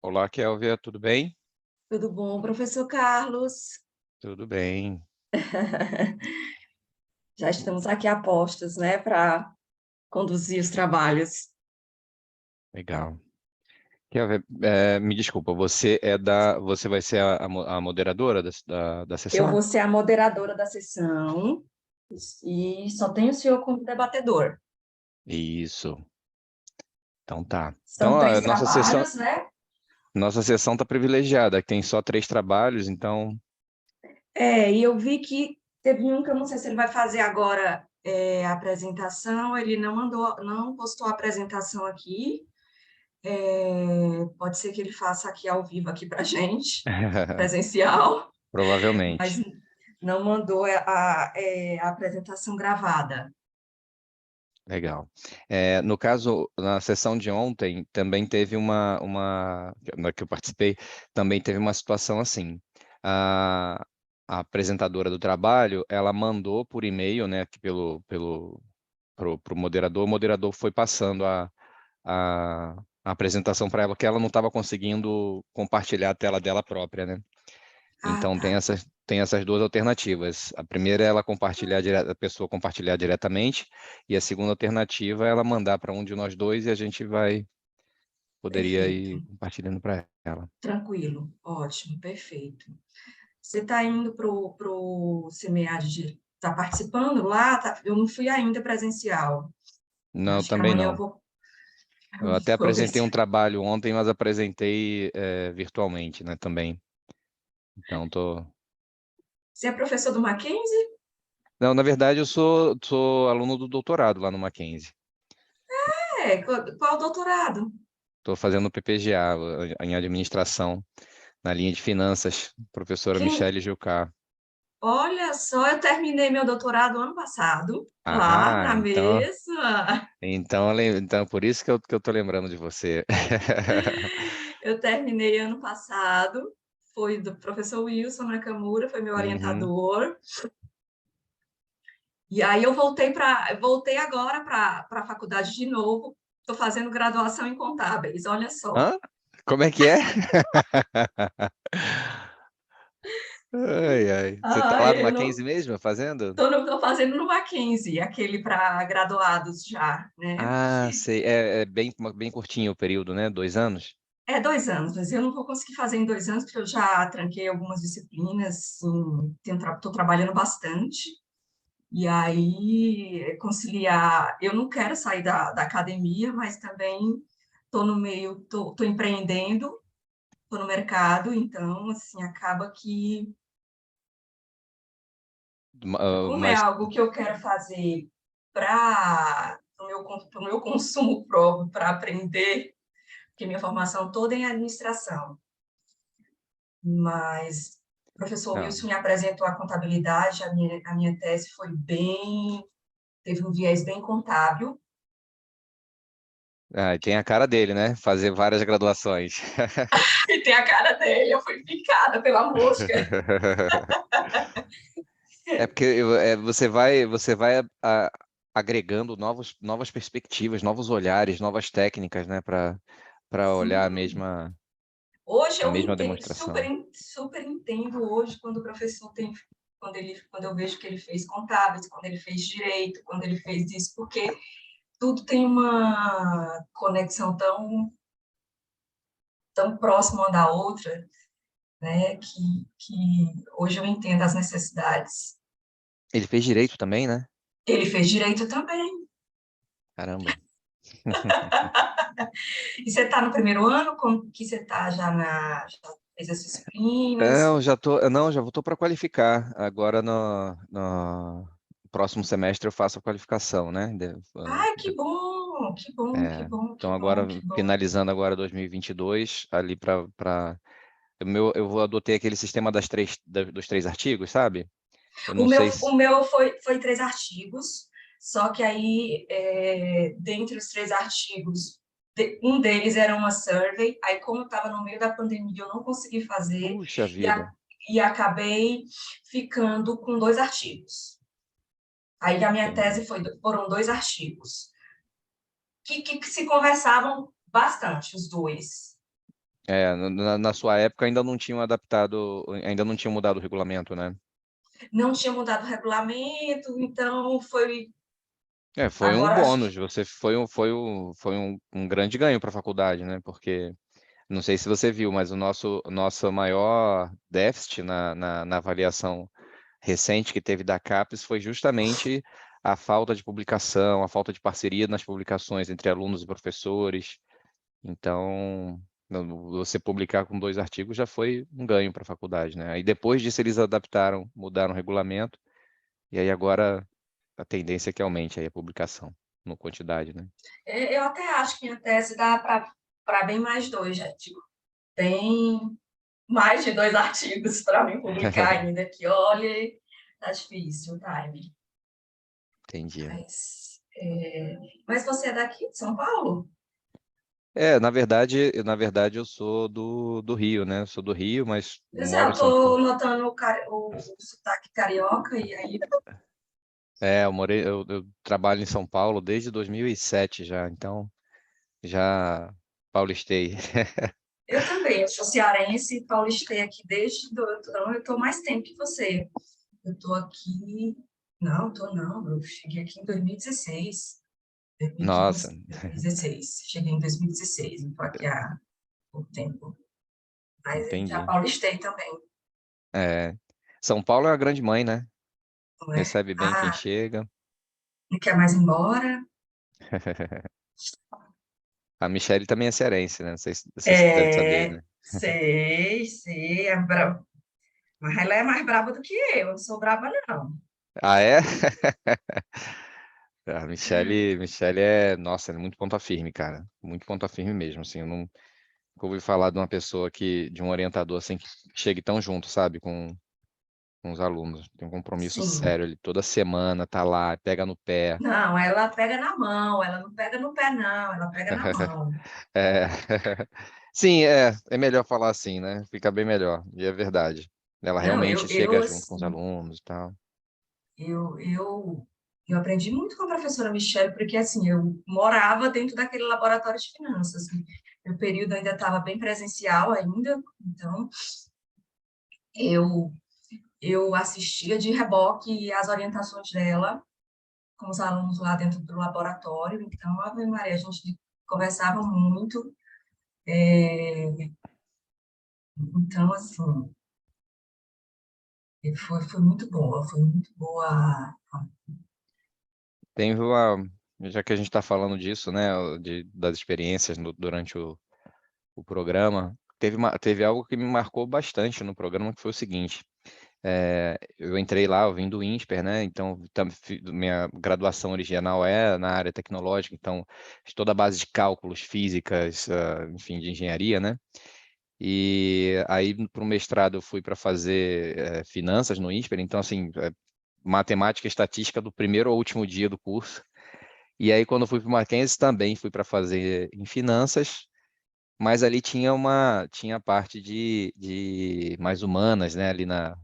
Olá, Kélvia, tudo bem? Tudo bom, professor Carlos? Tudo bem, Já estamos aqui a postos, né, para conduzir os trabalhos. legal. Kélvia, me desculpa, você vai ser a moderadora da Eu sessão? vou ser a moderadora da sessão e só tenho o senhor como debatedor. Isso, então tá. São Então, a três trabalhos, né? nossa sessão está privilegiada, tem só 3 trabalhos, então... E eu vi que teve um que eu não sei se ele vai fazer agora a apresentação, ele não mandou, não postou a apresentação aqui. Pode ser que ele faça aqui ao vivo aqui para gente, presencial. Mas Provavelmente. não mandou a apresentação gravada. Legal. No caso, na sessão de ontem, também teve na que eu participei, também teve uma situação assim. A apresentadora do trabalho, ela mandou por e-mail, né, aqui pro moderador, o moderador foi passando a apresentação para ela, que ela não estava conseguindo compartilhar a tela dela própria, né? Ah, Então tá. tem essas duas alternativas. A primeira é ela compartilhar a pessoa compartilhar diretamente, e a segunda alternativa é ela mandar para um de nós dois e a gente poderia ir Perfeito. compartilhando para ela. Tranquilo. Ótimo. Perfeito. Você está indo pro CMEAD, está participando lá? Eu não fui ainda presencial. Não, Acho que também amanhã eu não. vou, Eu até vou ver apresentei se... um trabalho ontem, mas apresentei virtualmente, né, também. Então tô. Você é professor do Mackenzie? Não, na verdade eu sou aluno do doutorado lá no Mackenzie. Qual o doutorado? Estou fazendo PPGA em administração na linha de finanças, professora Quem? Michele Gilcar. Olha só, eu terminei meu doutorado ano passado, lá Ah, na então, mesma. então por isso que eu tô lembrando de você. Eu terminei ano passado, foi do professor Wilson Nakamura, foi meu Uhum. orientador. E aí eu voltei agora para a faculdade de novo. Estou fazendo graduação em contábeis, olha só. Hã? Como é que é? Ai, ai. Você tá lá no Eu não Mackenzie mesmo fazendo? estou fazendo no Mackenzie, aquele para graduados já, né? Ah, sei. É bem curtinho o período, né? 2 anos? É 2 anos, mas eu não vou conseguir fazer em 2 anos, porque eu já tranquei algumas disciplinas, estou trabalhando bastante. E aí, conciliar, eu não quero sair da academia, mas também estou no meio, estou empreendendo, estou no mercado, então, assim, acaba que, como é Mas algo que eu quero fazer para o meu consumo próprio, para aprender, porque minha formação toda é em administração, mas o professor não. Wilson me apresentou a contabilidade, a minha tese teve um viés bem contábil. Ah, e tem a cara dele, né? Fazer várias graduações. E tem a cara dele, eu fui picada pela mosca. É porque você vai agregando novas perspectivas, novos olhares, novas técnicas, né, para olhar Sim. Hoje a eu mesma entendo, demonstração. super entendo hoje quando o professor tem, quando eu vejo que ele fez contábeis, quando ele fez direito, quando ele fez isso, porque tudo tem uma conexão tão próxima uma da outra, né, que hoje eu entendo as necessidades. Ele fez direito também, né? Ele fez direito também. Caramba. E você está no primeiro ano? Como que você está já fez as disciplinas? Já voltou para qualificar. Agora no próximo semestre eu faço a qualificação, né? Ai, que bom, que bom, que bom, Então que bom, agora que bom. finalizando agora 2022 ali para eu vou adotei aquele sistema dos 3 artigos, sabe? Eu O não meu, sei o se meu foi 3 artigos, só que aí, dentre os 3 artigos, um deles era uma survey, aí como eu estava no meio da pandemia, eu não consegui fazer, puxa e, vida. e acabei ficando com 2 artigos. Aí a minha Entendi. tese foram 2 artigos, que se conversavam bastante, os dois. Na sua época ainda não tinham adaptado, ainda não tinham mudado o regulamento, né? Não tinha mudado o regulamento, então foi Foi um agora acho que bônus, você foi um grande ganho para a faculdade, né? Porque não sei se você viu, mas o nosso maior déficit na avaliação recente que teve da CAPES foi justamente a falta de publicação, a falta de parceria nas publicações entre alunos e professores. Então, você publicar com 2 artigos já foi um ganho para a faculdade, né? Aí depois disso eles adaptaram, mudaram o regulamento, e aí agora a tendência é que aumente aí a publicação, no quantidade, né? eu até acho que minha tese dá para bem mais 2, gente. Tem mais de 2 artigos para mim publicar ainda, que olha, tá difícil o time. Entendi. Mas você é daqui de São Paulo? Na verdade eu sou do Rio, né? Eu sou do Rio, mas Pois é, eu moro em São estou Paulo. notando o sotaque carioca, e aí Eu trabalho em São Paulo desde 2007 já, então já paulistei. eu também, eu sou cearense e paulistei aqui então eu estou mais tempo que você. Eu estou aqui, não, eu cheguei aqui em 2016, Nossa, 2015, 2016, cheguei em 2016, não estou aqui há pouco tempo, mas já entendi. paulistei também, É, São Paulo é a grande mãe, né? não é? Recebe bem quem Ah, chega. não quer mais ir embora? A Michelle também é cearense, né? Não sei se você deve saber, É, né? sei, é brava, mas ela é mais braba do que eu não sou braba, não. Ah, é? A Michelle nossa, é muito ponta firme, cara. Muito ponta firme mesmo, assim. Eu nunca ouvi falar de uma pessoa de um orientador, assim, que chegue tão junto, sabe, com os alunos. Tem um compromisso Sim. sério, ele toda semana tá lá, pega no pé. Não, ela pega na mão, ela não pega no pé, não, ela pega na mão. É. Sim, é melhor falar assim, né? Fica bem melhor, e é verdade. Ela Não, realmente chega junto com os assim, alunos e tal. eu, eu, eu aprendi muito com a professora Michelle, porque, assim, eu morava dentro daquele laboratório de finanças. Meu período ainda estava bem presencial ainda, então eu, eu assistia de reboque às orientações dela com os alunos lá dentro do laboratório. Então, Ave Maria, a gente conversava muito. Então, assim, foi muito boa. Tem já que a gente está falando disso, né, das experiências durante o programa, teve algo que me marcou bastante no programa, que foi o seguinte: eu entrei lá, eu vim do INSPER, né, então minha graduação original é na área tecnológica, então fiz toda a base de cálculos, físicas, enfim, de engenharia, né, e aí para o mestrado eu fui para fazer finanças no INSPER, então assim, matemática e estatística do primeiro ao último dia do curso. E aí, quando eu fui para o Mackenzie, também fui para fazer em finanças, mas ali tinha a parte de mais humanas, né? Ali na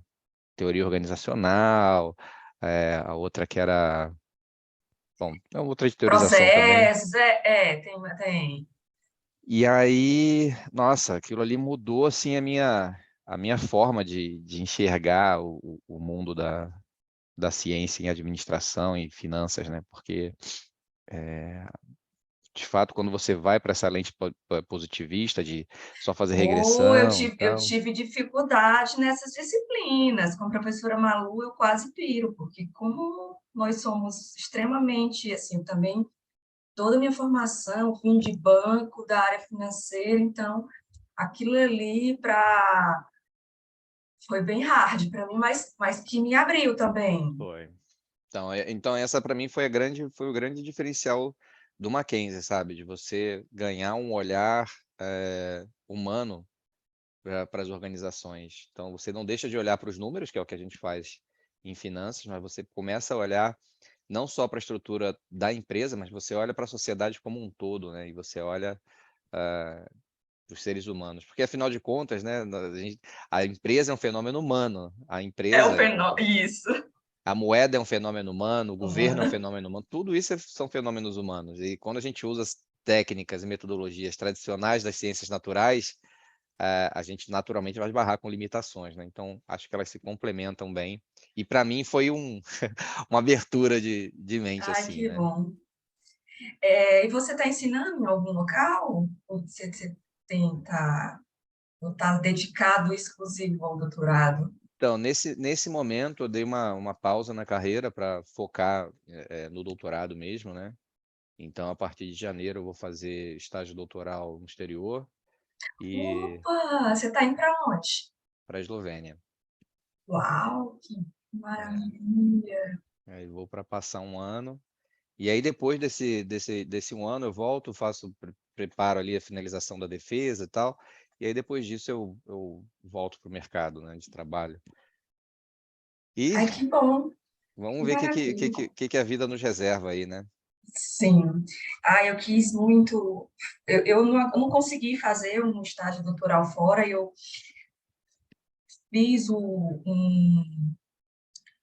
teoria organizacional, a outra que era, bom, é outra de teorização também. Processos, tem. E aí, nossa, aquilo ali mudou, assim, a minha forma de enxergar o mundo da ciência em administração e finanças, né? Porque de fato, quando você vai para essa lente positivista de só fazer Ou eu regressão e tive, eu tal. tive dificuldade nessas disciplinas. Com a professora Malu, eu quase piro, porque como nós somos extremamente, assim, também toda a minha formação, vim de banco, da área financeira, então aquilo ali foi bem hard para mim, mas que me abriu também. Foi. Então essa para mim foi o grande diferencial do Mackenzie, sabe? De você ganhar um olhar humano para as organizações. Então você não deixa de olhar para os números, que é o que a gente faz em finanças, mas você começa a olhar não só para a estrutura da empresa, mas você olha para a sociedade como um todo, né? E você olha dos seres humanos, porque afinal de contas, né, a empresa é um fenômeno humano, É o fenômeno, isso. a moeda é um fenômeno humano, o governo é um Humana. fenômeno humano, tudo isso são fenômenos humanos. E quando a gente usa as técnicas e metodologias tradicionais das ciências naturais, a gente naturalmente vai esbarrar com limitações, né? Então, acho que elas se complementam bem. E para mim foi uma abertura de mente, Ai, assim, que né? bom. E você está ensinando em algum local? Ou você tá dedicado exclusivo ao doutorado? Então, nesse momento, eu dei uma pausa na carreira para focar no doutorado mesmo, né? Então, a partir de janeiro, eu vou fazer estágio doutoral no exterior e Opa, você está indo para onde? para a Eslovênia. Uau, que É, maravilha! aí eu vou para passar um ano. E aí, depois desse um ano, eu volto, preparo ali a finalização da defesa e tal. E aí, depois disso, eu volto para o mercado, né, de trabalho. E Ai, que bom, vamos que ver o que, maravilha! que a vida nos reserva aí, né? Sim. Ah, eu quis muito. Eu não consegui fazer um estágio doutoral fora, eu fiz um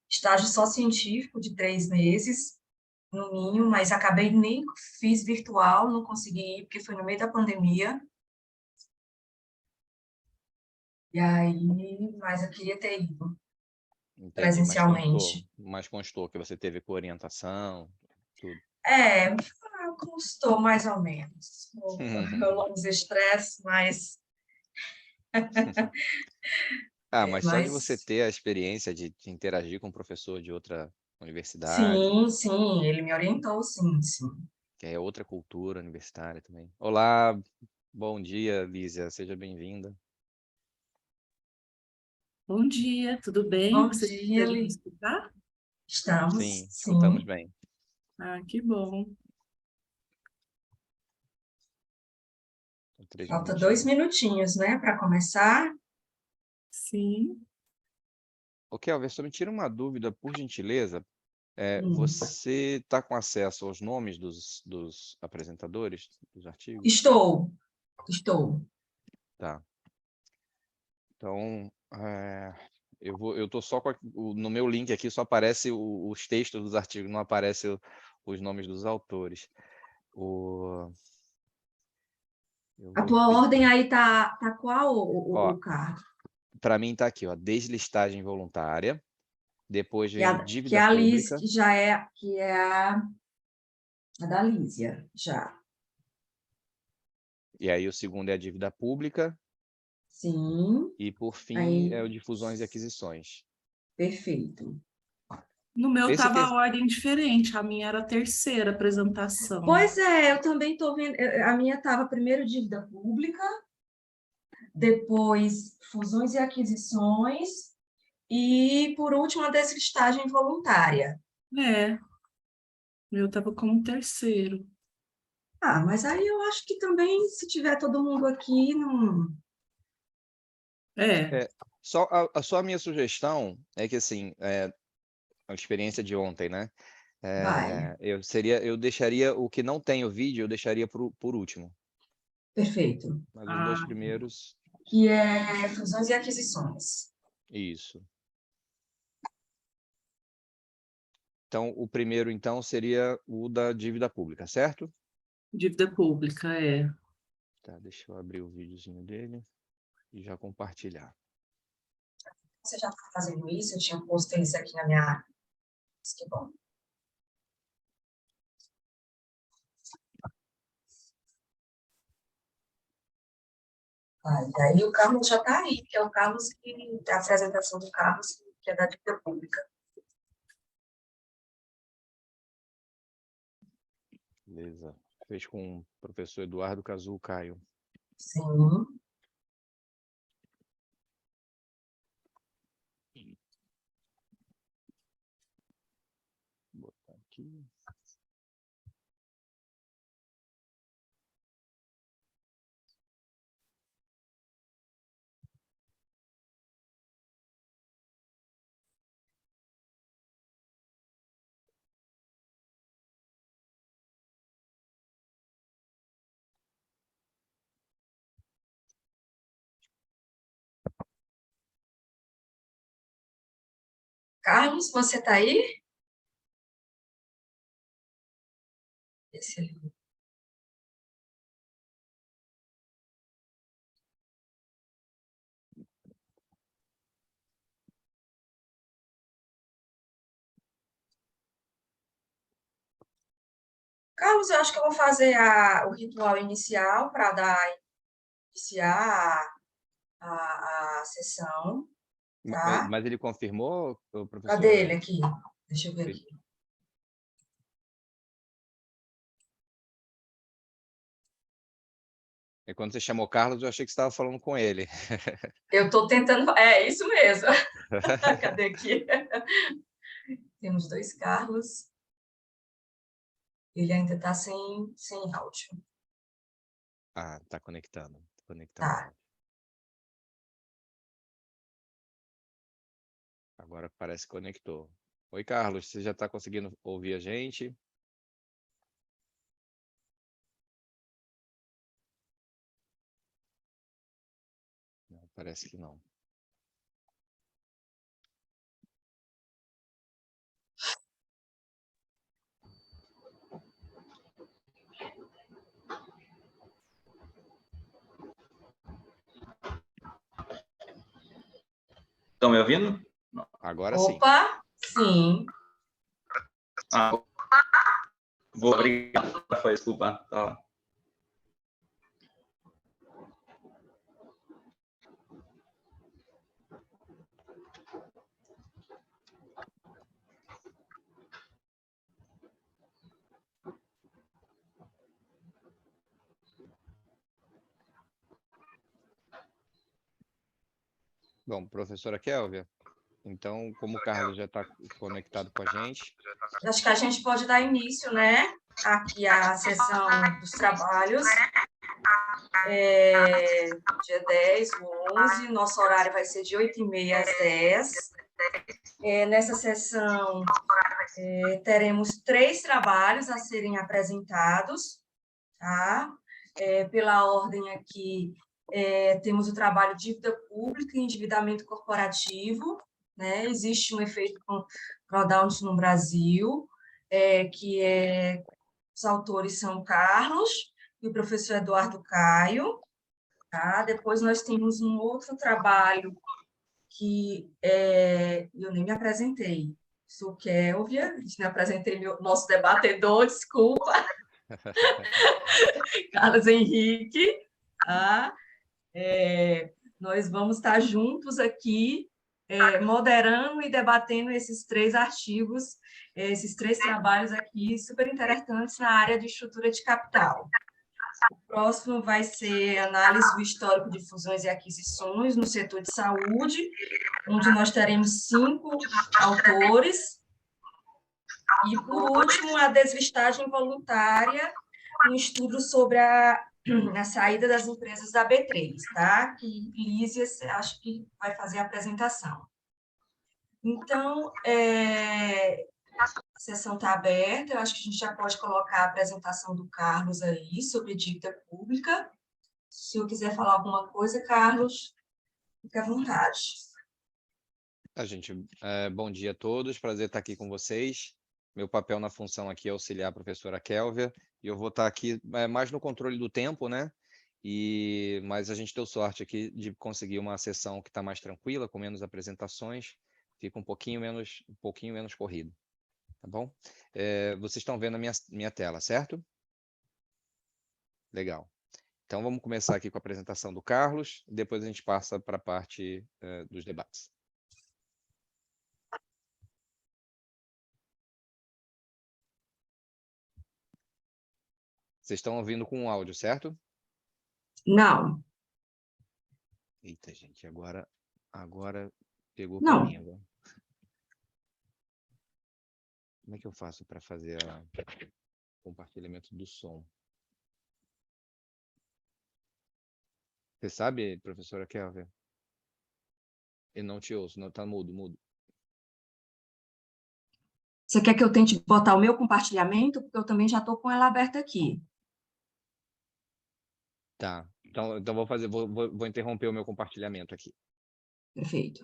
estágio só científico de 3 meses, no mínimo, mas acabei nem fiz virtual, não consegui ir, porque foi no meio da pandemia. E aí, mas eu queria ter ido Entendi, presencialmente. mas constou que você teve com orientação, tudo. É, custou mais ou menos. Longos estresse, Mas só de você mas ter a experiência de interagir com um professor de outra universidade, sim, sim, ele me orientou, sim, sim. que é outra cultura universitária também. Olá, bom dia, Lízia, seja bem-vinda. Bom dia, tudo bem? Bom Vocês dia, conseguem me Li. escutar? Estamos, Sim, escutamos sim. bem. Ah, que bom. São 3 minutinhos. Falta 2 minutinhos, né, para começar. Sim. Ok, Kelvin, só me tira uma dúvida, por gentileza. Hum. Você está com acesso aos nomes dos apresentadores dos artigos? Estou. Tá. Então, eu tô só no meu link aqui só aparece os textos dos artigos, não aparece os nomes dos autores. Eu A vou tua pedir, ordem aí tá qual, ó, o Carlos? para mim tá aqui, ó, deslistagem voluntária, depois Que é vem que é dívida a Liz, pública, que é a da Lísia, já. e aí o segundo é a dívida pública, Sim, e por fim aí, é o de fusões e aquisições. perfeito. No meu Esse estava ter... a ordem diferente, a minha era a terceira apresentação. Pois é, eu também estou vendo, a minha estava primeiro dívida pública, depois fusões e aquisições, e, por último, a deslistagem voluntária. É, o meu estava como terceiro. Ah, mas aí eu acho que também, se tiver todo mundo aqui, não. É, É, só a minha sugestão é que, assim, a experiência de ontem, né? Vai, Eu deixaria o que não tem o vídeo, eu deixaria por último. perfeito. Mas os dois ah, primeiros, Que é fusões e aquisições. isso. Então, o primeiro, então, seria o da dívida pública, certo? dívida pública, é. Tá, deixa eu abrir o videozinho dele e já compartilhar. Você já está fazendo isso? Eu tinha posto isso aqui na minha área. Que bom. Ah, e aí o Carlos já está aí, que é o Carlos a apresentação do Carlos, que é da dívida pública. Beleza. Fez com o professor Eduardo Cazu Caio. Sim. Vou botar aqui. Carlos, você está aí? Esse ali. Carlos, eu acho que eu vou fazer o ritual inicial para iniciar a sessão, tá? Mas ele confirmou, Cadê ele professora? aqui? Deixa eu ver Ele- aqui. Quando você chamou Carlos, eu achei que você estava falando com ele. Eu estou tentando. É isso mesmo. Cadê aqui? Temos dois Carlos. Ele ainda está sem áudio. Ah, tá conectando. Tá conectando Tá. áudio. Agora parece que conectou. Oi, Carlos, você já está conseguindo ouvir a gente? Não, parece que não. Estão me ouvindo? Agora sim. Opa, sim. Ah, vou obrigado, Rafael, desculpa. Tá. Bom, professora Kélvia, então, como o Carlos já está conectado com a gente, Acho que a gente pode dar início, né? Aqui a sessão dos trabalhos. Dia 10, o 11, nosso horário vai ser de 8h30 às 10. Nessa sessão, teremos 3 trabalhos a serem apresentados, tá? Pela ordem aqui, temos o trabalho de dívida pública e endividamento corporativo, né? Existe um efeito Crawdowns no Brasil, os autores são Carlos e o professor Eduardo Caio, tá? Depois nós temos um outro trabalho que eu nem me apresentei. Sou Kélvia, me apresentei nosso debatedor, desculpa, Carlos Henrique, tá? Nós vamos estar juntos aqui, moderando e debatendo esses 3 artigos, esses 3 trabalhos aqui super interessantes na área de estrutura de capital. O próximo vai ser análise do histórico de fusões e aquisições no setor de saúde, onde nós teremos 5 autores. E, por último, a deslistagem voluntária, um estudo sobre a saída das empresas da B3, tá? Que Lísia, acho que vai fazer a apresentação. Então, a sessão está aberta, eu acho que a gente já pode colocar a apresentação do Carlos aí, sobre dívida pública. Se eu quiser falar alguma coisa, Carlos, fique à vontade. Bom dia a todos, prazer estar aqui com vocês. Meu papel na função aqui é auxiliar a professora Kélvia, e eu vou estar aqui mais no controle do tempo, né? Mas a gente deu sorte aqui de conseguir uma sessão que está mais tranquila, com menos apresentações, fica um pouquinho menos corrido, tá bom? Vocês estão vendo a minha tela, certo? Legal. Então vamos começar aqui com a apresentação do Carlos, e depois a gente passa para a parte dos debates. Vocês estão ouvindo com o áudio, certo? Não, Eita, gente, agora pegou para mim não. agora. Como é que eu faço para fazer o compartilhamento do som? Você sabe, professora Kélvia? Eu não te ouço, não, tá mudo. Você quer que eu tente botar o meu compartilhamento? Porque eu também já estou com ela aberta aqui. Tá, então vou interromper o meu compartilhamento aqui. Perfeito.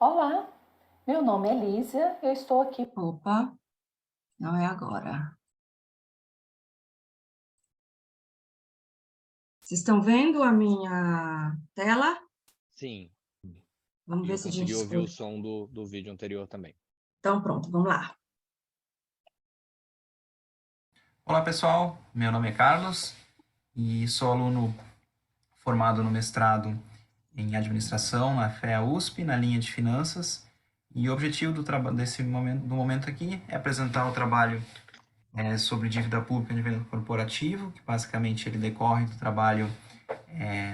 Olá, meu nome é Lísia, eu estou aqui. Opa, não é agora. Vocês estão vendo a minha tela? Sim, Vamos e ver eu se a gente consegui ouvir o escuta. som do vídeo anterior também. Então, pronto, vamos lá. Olá pessoal, meu nome é Carlos e sou aluno formado no mestrado em administração na FEA USP, na linha de finanças, e o objetivo do momento aqui é apresentar o trabalho sobre dívida pública de nível corporativo, que basicamente ele decorre do trabalho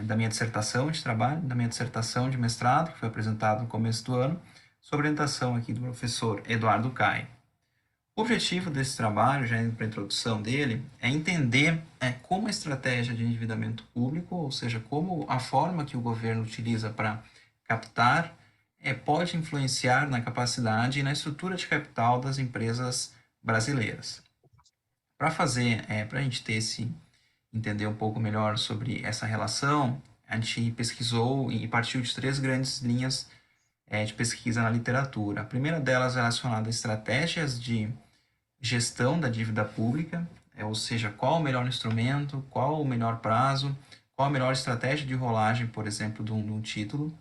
da minha dissertação de trabalho, da minha dissertação de mestrado, que foi apresentado no começo do ano, sob orientação aqui do professor Eduardo Caio. O objetivo desse trabalho, já indo para a introdução dele, é entender como a estratégia de endividamento público, ou seja, como a forma que o governo utiliza para captar, pode influenciar na capacidade e na estrutura de capital das empresas brasileiras. Para a gente entender um pouco melhor sobre essa relação, a gente pesquisou e partiu de 3 grandes linhas de pesquisa na literatura. A primeira delas é relacionada a estratégias de gestão da dívida pública, ou seja, qual o melhor instrumento, qual o melhor prazo, qual a melhor estratégia de rolagem, por exemplo, de um título.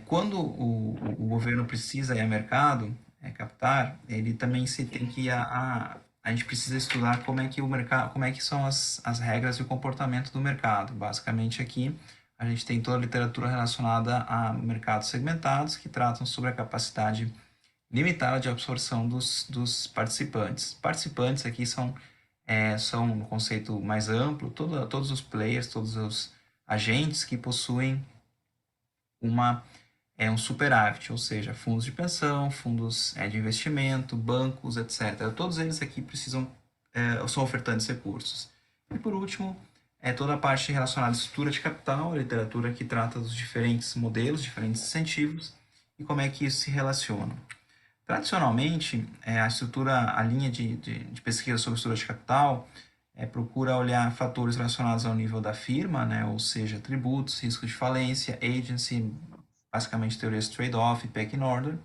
Quando o governo precisa ir ao mercado captar, ele também tem que a gente precisa estudar como é que o mercado, como é que são as regras e o comportamento do mercado. Basicamente aqui a gente tem toda a literatura relacionada a mercados segmentados que tratam sobre a capacidade limitada de absorção dos participantes. Participantes aqui são um conceito mais amplo, todos os players, todos os agentes que possuem um superávit, ou seja, fundos de pensão, fundos de investimento, bancos, etc. Todos eles aqui são ofertantes de recursos. E por último, toda a parte relacionada à estrutura de capital, a literatura que trata dos diferentes modelos, diferentes incentivos e como é que isso se relaciona. Tradicionalmente, a linha de pesquisa sobre estrutura de capital procura olhar fatores relacionados ao nível da firma, né, ou seja, tributos, risco de falência, agency, basicamente teorias trade-off, pecking order,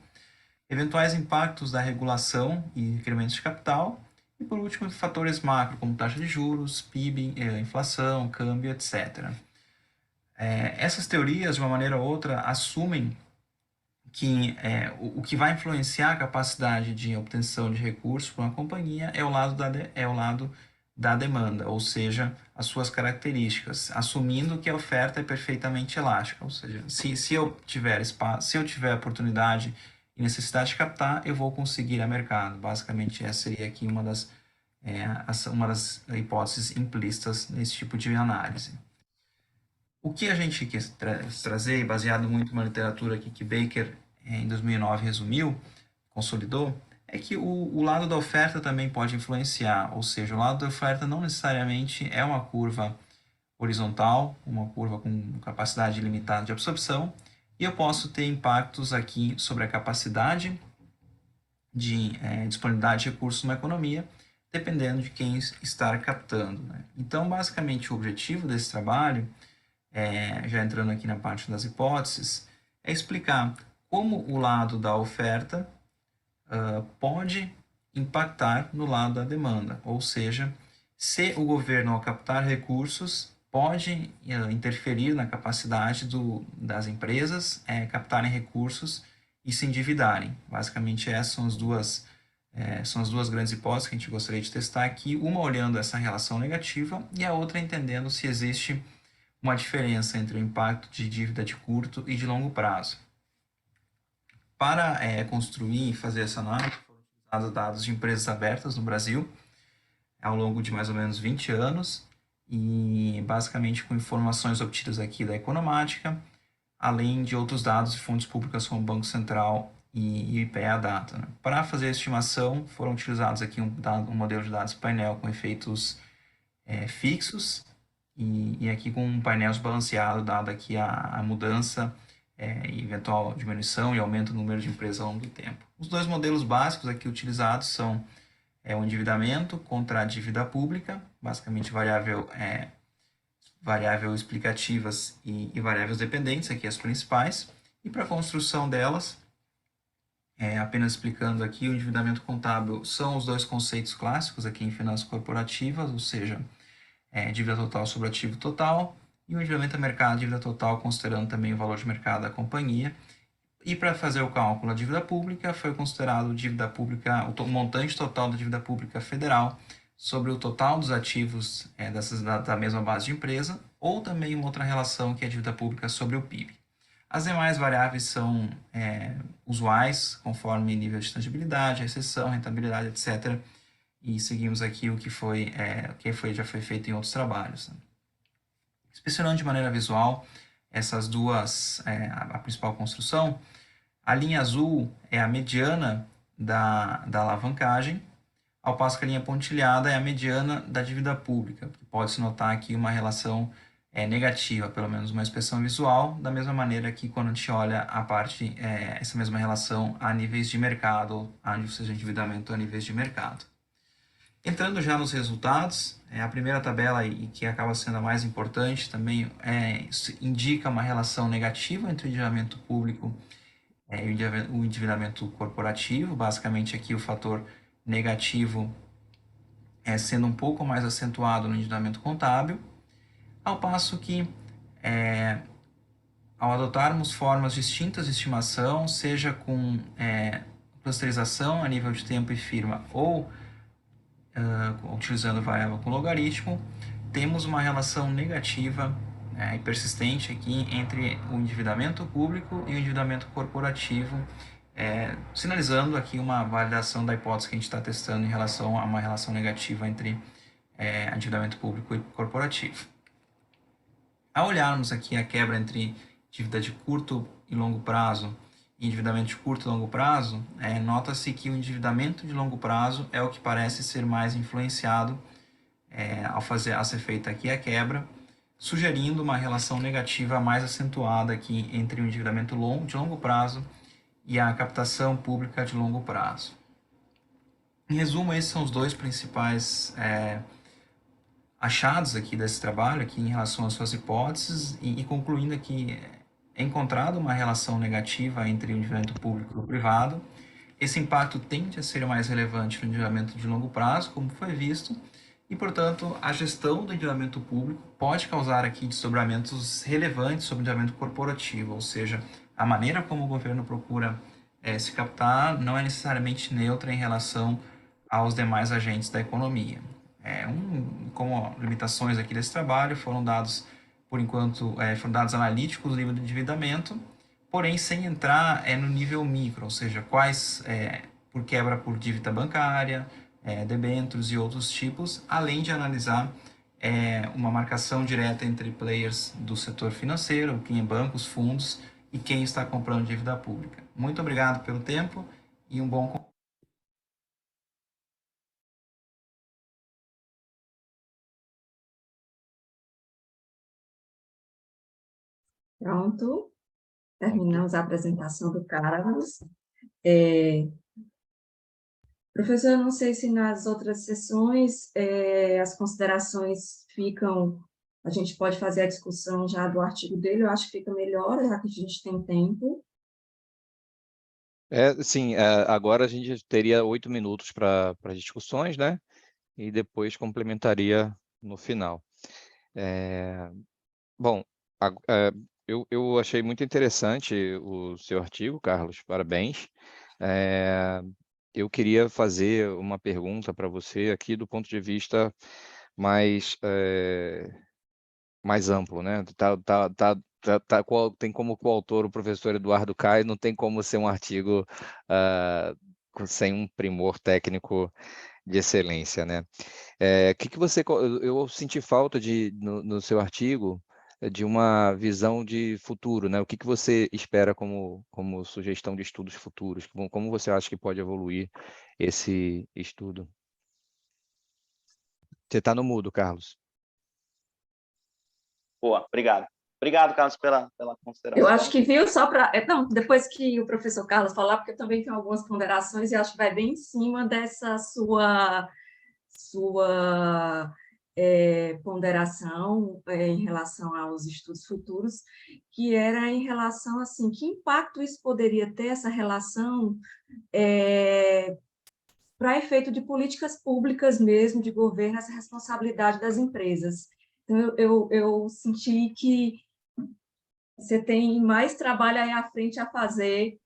eventuais impactos da regulação e requerimentos de capital, e por último, fatores macro, como taxa de juros, PIB, inflação, câmbio, etc. Essas teorias, de uma maneira ou outra, assumem que o que vai influenciar a capacidade de obtenção de recursos para uma companhia é o lado da demanda, ou seja, as suas características, assumindo que a oferta é perfeitamente elástica, ou seja, se eu tiver espaço, se eu tiver oportunidade e necessidade de captar, eu vou conseguir a mercado. Basicamente, essa seria aqui uma das hipóteses implícitas nesse tipo de análise. O que a gente quis trazer, baseado muito na literatura aqui que Baker, em 2009, resumiu, consolidou, é que o lado da oferta também pode influenciar, ou seja, o lado da oferta não necessariamente é uma curva horizontal, uma curva com capacidade limitada de absorção, e eu posso ter impactos aqui sobre a capacidade de disponibilidade de recursos numa economia, dependendo de quem está captando, né? Então, basicamente, o objetivo desse trabalho já entrando aqui na parte das hipóteses, é explicar como o lado da oferta pode impactar no lado da demanda, ou seja, se o governo, ao captar recursos, pode interferir na capacidade das empresas captarem recursos e se endividarem. Basicamente, essas são as duas grandes hipóteses que a gente gostaria de testar aqui, uma olhando essa relação negativa e a outra entendendo se existe uma diferença entre o impacto de dívida de curto e de longo prazo. Para construir e fazer essa análise, foram utilizados dados de empresas abertas no Brasil, ao longo de mais ou menos 20 anos, e basicamente com informações obtidas aqui da Economática, além de outros dados de fontes públicas como Banco Central e IPEA Data, né? Para fazer a estimação, foram utilizados aqui um modelo de dados painel com efeitos fixos, e aqui com um painel balanceado, dado aqui a mudança, eventual diminuição e aumento do número de empresas ao longo do tempo. Os dois modelos básicos aqui utilizados são o endividamento contra a dívida pública, basicamente variável explicativas e variáveis dependentes, aqui as principais, E para a construção delas, apenas explicando aqui, o endividamento contábil são os dois conceitos clássicos aqui em finanças corporativas, ou seja, dívida total sobre ativo total, e o endividamento a mercado, dívida total, considerando também o valor de mercado da companhia. E para fazer o cálculo da dívida pública, foi considerado dívida pública, o montante total da dívida pública federal sobre o total dos ativos da mesma base de empresa, ou também uma outra relação que é a dívida pública sobre o PIB. As demais variáveis são usuais, conforme nível de tangibilidade, recessão, rentabilidade, etc. E seguimos aqui o que já foi feito em outros trabalhos. Inspecionando de maneira visual essas duas, a principal construção, a linha azul é a mediana da alavancagem, ao passo que a linha pontilhada é a mediana da dívida pública. Pode-se notar aqui uma relação negativa, pelo menos uma expressão visual, da mesma maneira que quando a gente olha a parte, essa mesma relação a níveis de mercado, ou seja, endividamento a níveis de mercado. Entrando já nos resultados, a primeira tabela, e que acaba sendo a mais importante, também indica uma relação negativa entre o endividamento público e o endividamento corporativo. Basicamente aqui o fator negativo sendo um pouco mais acentuado no endividamento contábil, ao passo que ao adotarmos formas distintas de estimação, seja com clusterização a nível de tempo e firma ou utilizando variável com logaritmo, temos uma relação negativa e persistente aqui entre o endividamento público e o endividamento corporativo, sinalizando aqui uma validação da hipótese que a gente está testando em relação a uma relação negativa entre endividamento público e corporativo. Ao olharmos aqui a quebra entre dívida de curto e longo prazo e endividamento de curto e longo prazo, nota-se que o endividamento de longo prazo é o que parece ser mais influenciado ao ser feita aqui a quebra, sugerindo uma relação negativa mais acentuada aqui entre o endividamento de longo prazo e a captação pública de longo prazo. Em resumo, esses são os dois principais achados aqui desse trabalho, aqui em relação às suas hipóteses, e concluindo aqui, é encontrada uma relação negativa entre o endividamento público e o privado. Esse impacto tende a ser mais relevante no endividamento de longo prazo, como foi visto, e, portanto, a gestão do endividamento público pode causar aqui desdobramentos relevantes sobre o endividamento corporativo, ou seja, a maneira como o governo procura se captar não é necessariamente neutra em relação aos demais agentes da economia. Como limitações aqui desse trabalho, foram dados, por enquanto, foram dados analíticos do nível de endividamento, porém sem entrar no nível micro, ou seja, quais por quebra por dívida bancária, debêntures e outros tipos, além de analisar uma marcação direta entre players do setor financeiro, quem é bancos, fundos e quem está comprando dívida pública. Muito obrigado pelo tempo e um bom... Pronto, terminamos a apresentação do Carlos. Professor, eu não sei se nas outras sessões as considerações ficam, a gente pode fazer a discussão já do artigo dele, eu acho que fica melhor, já que a gente tem tempo. Sim, agora a gente teria 8 minutos para as discussões, né? E depois complementaria no final. Bom, eu achei muito interessante o seu artigo, Carlos, parabéns. Eu queria fazer uma pergunta para você aqui do ponto de vista mais amplo, né? Tem como coautor o professor Eduardo Caio, não tem como ser um artigo sem um primor técnico de excelência, né? Eu senti falta no seu artigo de uma visão de futuro, né? O que você espera como sugestão de estudos futuros? Como você acha que pode evoluir esse estudo? Você está no mudo, Carlos. Boa, obrigado. Obrigado, Carlos, pela consideração. Eu acho que viu só para... Não, depois que o professor Carlos falar, porque eu também tenho algumas ponderações e acho que vai bem em cima dessa sua ponderação em relação aos estudos futuros, que era em relação, assim, que impacto isso poderia ter, essa relação, para efeito de políticas públicas mesmo, de governo, essa responsabilidade das empresas. Então, eu senti que você tem mais trabalho aí à frente a fazer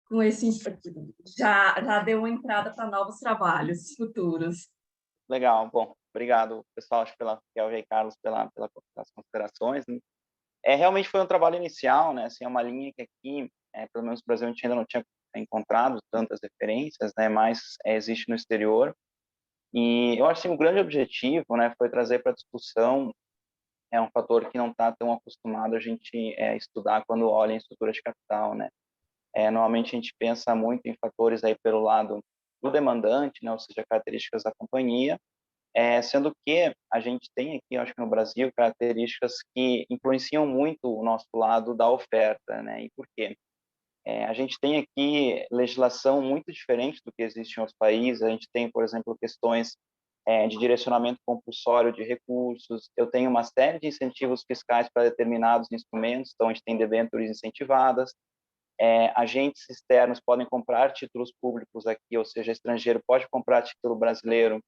com esse... Já deu uma entrada para novos trabalhos futuros. Legal, bom, obrigado, pessoal, acho Kelvin e Carlos, pelas considerações, né? Realmente foi um trabalho inicial, né, assim, é uma linha que aqui, pelo menos no Brasil, a gente ainda não tinha encontrado tantas referências, né, mas existe no exterior, e eu acho que o grande objetivo, né, foi trazer para a discussão um fator que não está tão acostumado a gente estudar quando olha em estrutura de capital, né. Normalmente a gente pensa muito em fatores aí pelo lado do demandante, né, ou seja, características da companhia, sendo que a gente tem aqui, eu acho que no Brasil, características que influenciam muito o nosso lado da oferta, né? E por quê? A gente tem aqui legislação muito diferente do que existe em outros países. A gente tem, por exemplo, questões de direcionamento compulsório de recursos. Eu tenho uma série de incentivos fiscais para determinados instrumentos, então a gente tem debêntures incentivadas. Agentes externos podem comprar títulos públicos aqui, ou seja, estrangeiro pode comprar título brasileiro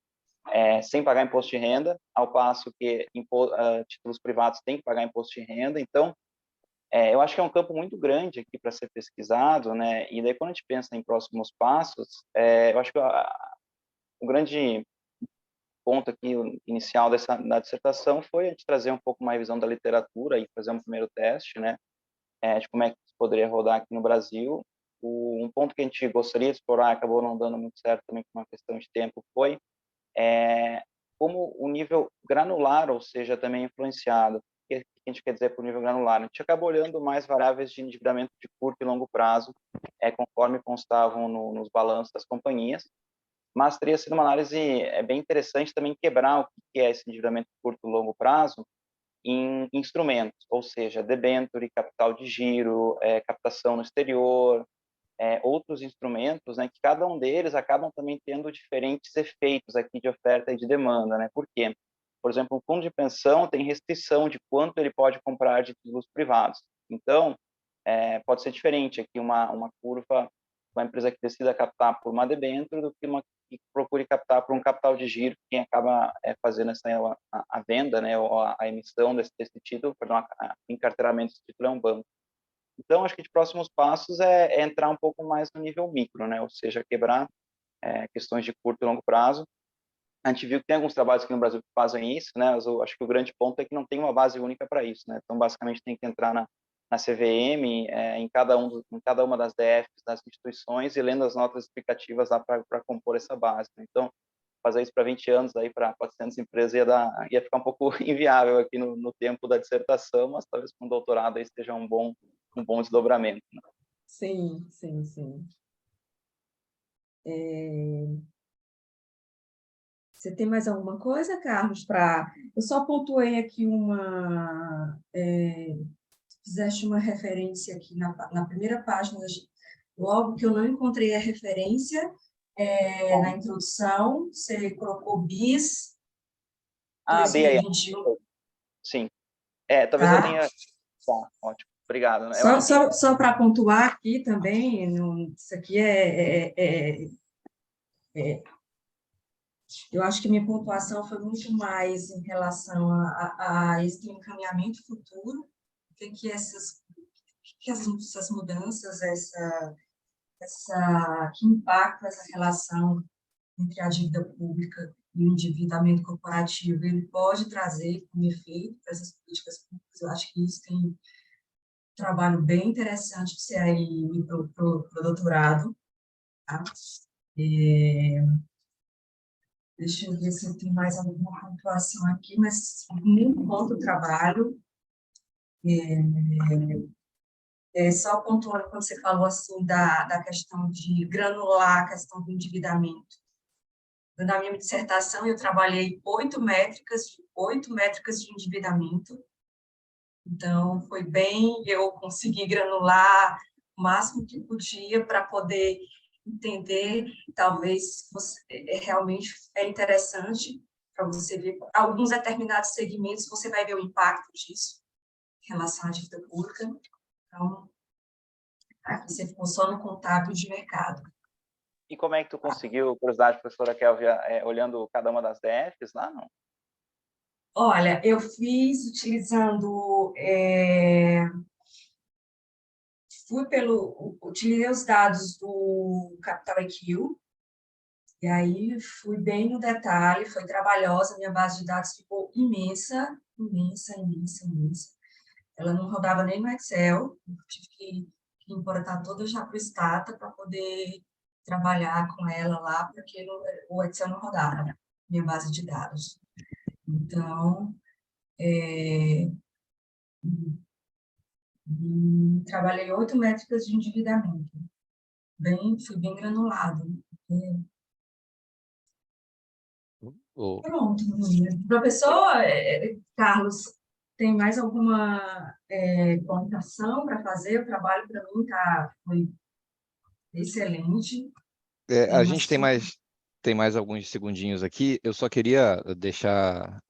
sem pagar imposto de renda, ao passo que títulos privados têm que pagar imposto de renda. Então, eu acho que é um campo muito grande aqui para ser pesquisado, né? E daí, quando a gente pensa em próximos passos, eu acho que o grande ponto aqui inicial da dissertação foi a gente trazer um pouco mais visão da literatura e fazer um primeiro teste, né? De como é que isso poderia rodar aqui no Brasil. Um ponto que a gente gostaria de explorar, acabou não dando muito certo também por uma questão de tempo, foi como o nível granular, ou seja, também influenciado. O que a gente quer dizer por nível granular? A gente acaba olhando mais variáveis de endividamento de curto e longo prazo, conforme constavam nos balanços das companhias, mas teria sido uma análise bem interessante também quebrar o que é esse endividamento de curto e longo prazo em instrumentos, ou seja, debênture, capital de giro, captação no exterior, outros instrumentos, né, que cada um deles acabam também tendo diferentes efeitos aqui de oferta e de demanda, né? Por quê? Por exemplo, um fundo de pensão tem restrição de quanto ele pode comprar de títulos privados. Então, pode ser diferente aqui uma curva, uma empresa que decida captar por uma debênture do que uma que procure captar por um capital de giro, quem acaba fazendo a venda, né, ou a emissão desse título, perdão, o encarteiramento desse título é um banco. Então, acho que de próximos passos é entrar um pouco mais no nível micro, né? Ou seja, quebrar questões de curto e longo prazo. A gente viu que tem alguns trabalhos aqui no Brasil que fazem isso, né? Mas eu acho que o grande ponto é que não tem uma base única para isso, né? Então, basicamente, tem que entrar na CVM, em cada uma das DFs das instituições e lendo as notas explicativas lá para compor essa base, né? Então, fazer isso para 20 anos aí para 400 empresas ia ficar um pouco inviável aqui no tempo da dissertação, mas talvez com o doutorado aí seja um bom desdobramento, né? Sim, sim, sim. Você tem mais alguma coisa, Carlos? Eu só pontuei aqui fizeste uma referência aqui na primeira página, logo que eu não encontrei a referência, na introdução, você colocou BIS Bem aí. 2021. Sim. Talvez eu Tá? tenha... Tá, ótimo. Obrigado. Eu acho que... Só para pontuar aqui também, isso aqui eu acho que minha pontuação foi muito mais em relação a esse encaminhamento futuro, o que essas mudanças, que impacto essa relação entre a dívida pública e o endividamento corporativo ele pode trazer como efeito para essas políticas públicas. Eu acho que isso tem um trabalho bem interessante para você aí para o doutorado. Tá? Deixa eu ver se tem mais alguma pontuação aqui, mas muito bom do trabalho. Só pontuando quando você falou assim da questão de granular, a questão do endividamento. Na minha dissertação, eu trabalhei 8 métricas de endividamento. Então, foi bem, eu consegui granular o máximo que podia para poder entender, talvez realmente é interessante para você ver alguns determinados segmentos, você vai ver o impacto disso em relação à dívida pública. Então, aqui você ficou só no contábil de mercado. E como é que tu conseguiu, curiosidade, professora Kélvia, olhando cada uma das DFs lá, não? Olha, eu fiz utilizando... utilizei os dados do Capital IQ, e aí fui bem no detalhe, foi trabalhosa, minha base de dados ficou imensa, imensa, imensa, imensa. Ela não rodava nem no Excel, eu tive que importar toda já para o Stata para poder trabalhar com ela lá, porque o Excel não rodava, né? Minha base de dados. Então, trabalhei 8 métricas de endividamento. Fui bem granulado. Pronto. Professor Carlos, tem mais alguma colocação para fazer? O trabalho, para mim, foi excelente. A gente tem mais alguns segundinhos aqui. Eu só queria deixar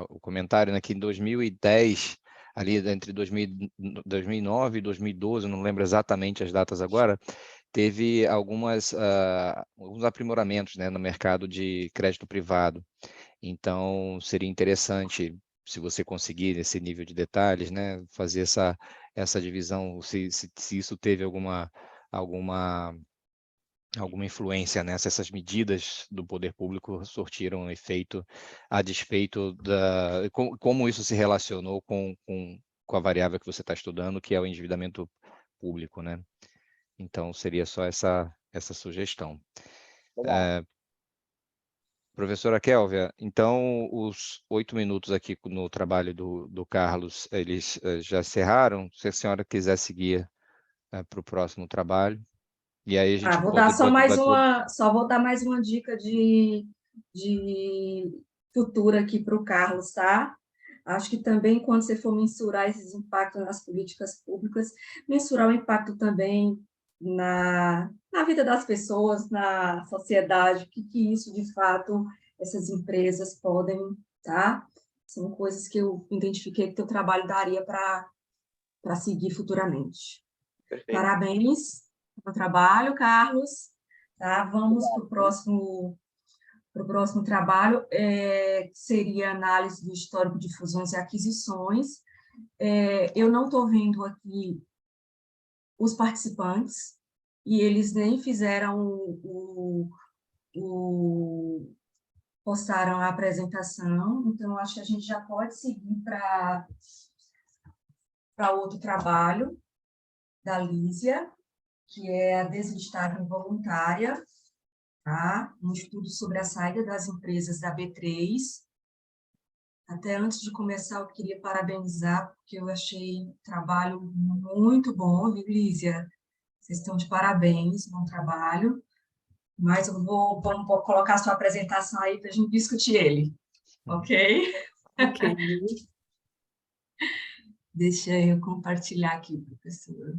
o comentário, né, que em 2010, ali entre 2009 e 2012, não lembro exatamente as datas agora, teve alguns aprimoramentos, né, no mercado de crédito privado. Então, seria interessante, se você conseguir esse nível de detalhes, né, fazer essa divisão, se isso teve alguma influência nessa, essas medidas do poder público surtiram efeito a despeito como isso se relacionou com a variável que você está estudando, que é o endividamento público, né? Então, seria só essa sugestão. Professora Kélvia, então, os 8 minutos aqui no trabalho do Carlos, eles já encerraram? Se a senhora quiser seguir para o próximo trabalho. E aí a gente Vou dar só vou dar mais uma dica de futura aqui para o Carlos, tá? Acho que também, quando você for mensurar esses impactos nas políticas públicas, mensurar o impacto também na vida das pessoas, na sociedade, o que isso, de fato, essas empresas podem, tá? São coisas que eu identifiquei que o teu trabalho daria para seguir futuramente. Perfeito. Parabéns pelo trabalho, Carlos. Tá? Vamos para o próximo trabalho, que seria análise do histórico de fusões e aquisições. Eu não estou vendo aqui os participantes, e eles nem fizeram postaram a apresentação, então acho que a gente já pode seguir para outro trabalho da Lísia, que é a deslistagem voluntária, tá? Um estudo sobre a saída das empresas da B3. Até antes de começar, eu queria parabenizar, porque eu achei o trabalho muito bom, viu, Lísia? Vocês estão de parabéns, bom trabalho. Mas vamos colocar a sua apresentação aí para a gente discutir ele, ok? Ok. Deixa eu compartilhar aqui, professora.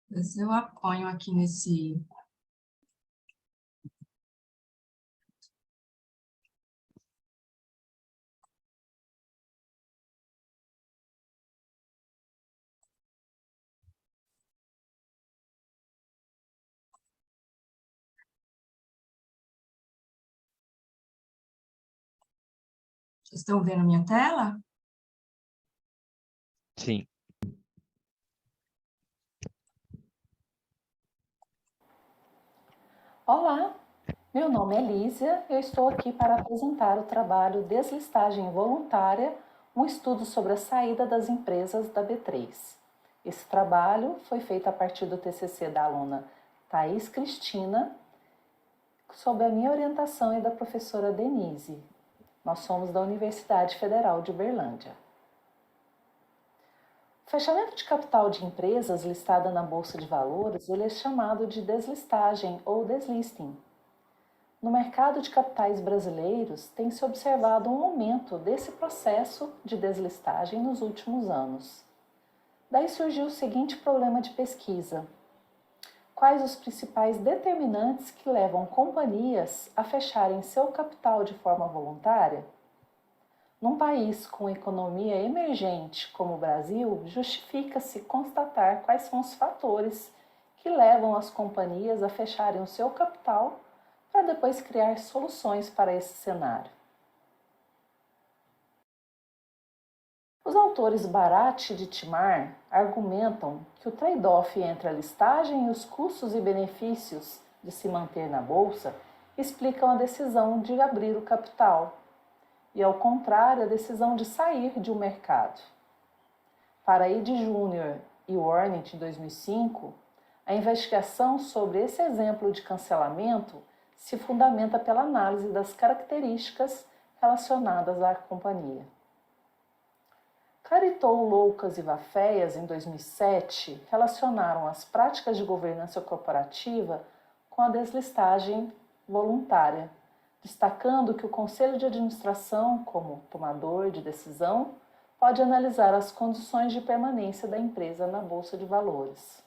Mas eu apoio aqui nesse... Vocês estão vendo a minha tela? Sim. Olá, meu nome é Lísia, eu estou aqui para apresentar o trabalho Deslistagem Voluntária, um estudo sobre a saída das empresas da B3. Esse trabalho foi feito a partir do TCC da aluna Thaís Cristina, sob a minha orientação e da professora Denise. Nós somos da Universidade Federal de Uberlândia. O fechamento de capital de empresas listada na Bolsa de Valores, ele é chamado de deslistagem ou deslisting. No mercado de capitais brasileiros, tem-se observado um aumento desse processo de deslistagem nos últimos anos. Daí surgiu o seguinte problema de pesquisa: quais os principais determinantes que levam companhias a fecharem seu capital de forma voluntária? Num país com economia emergente como o Brasil, justifica-se constatar quais são os fatores que levam as companhias a fecharem o seu capital para depois criar soluções para esse cenário. Os autores Barat e Dittmar argumentam que o trade-off entre a listagem e os custos e benefícios de se manter na bolsa explicam a decisão de abrir o capital, e, ao contrário, a decisão de sair de um mercado. Para Ed Júnior e Warnett, em 2005, a investigação sobre esse exemplo de cancelamento se fundamenta pela análise das características relacionadas à companhia. Caritou, Loucas e Vaféias, em 2007, relacionaram as práticas de governança corporativa com a deslistagem voluntária, destacando que o Conselho de Administração, como tomador de decisão, pode analisar as condições de permanência da empresa na Bolsa de Valores.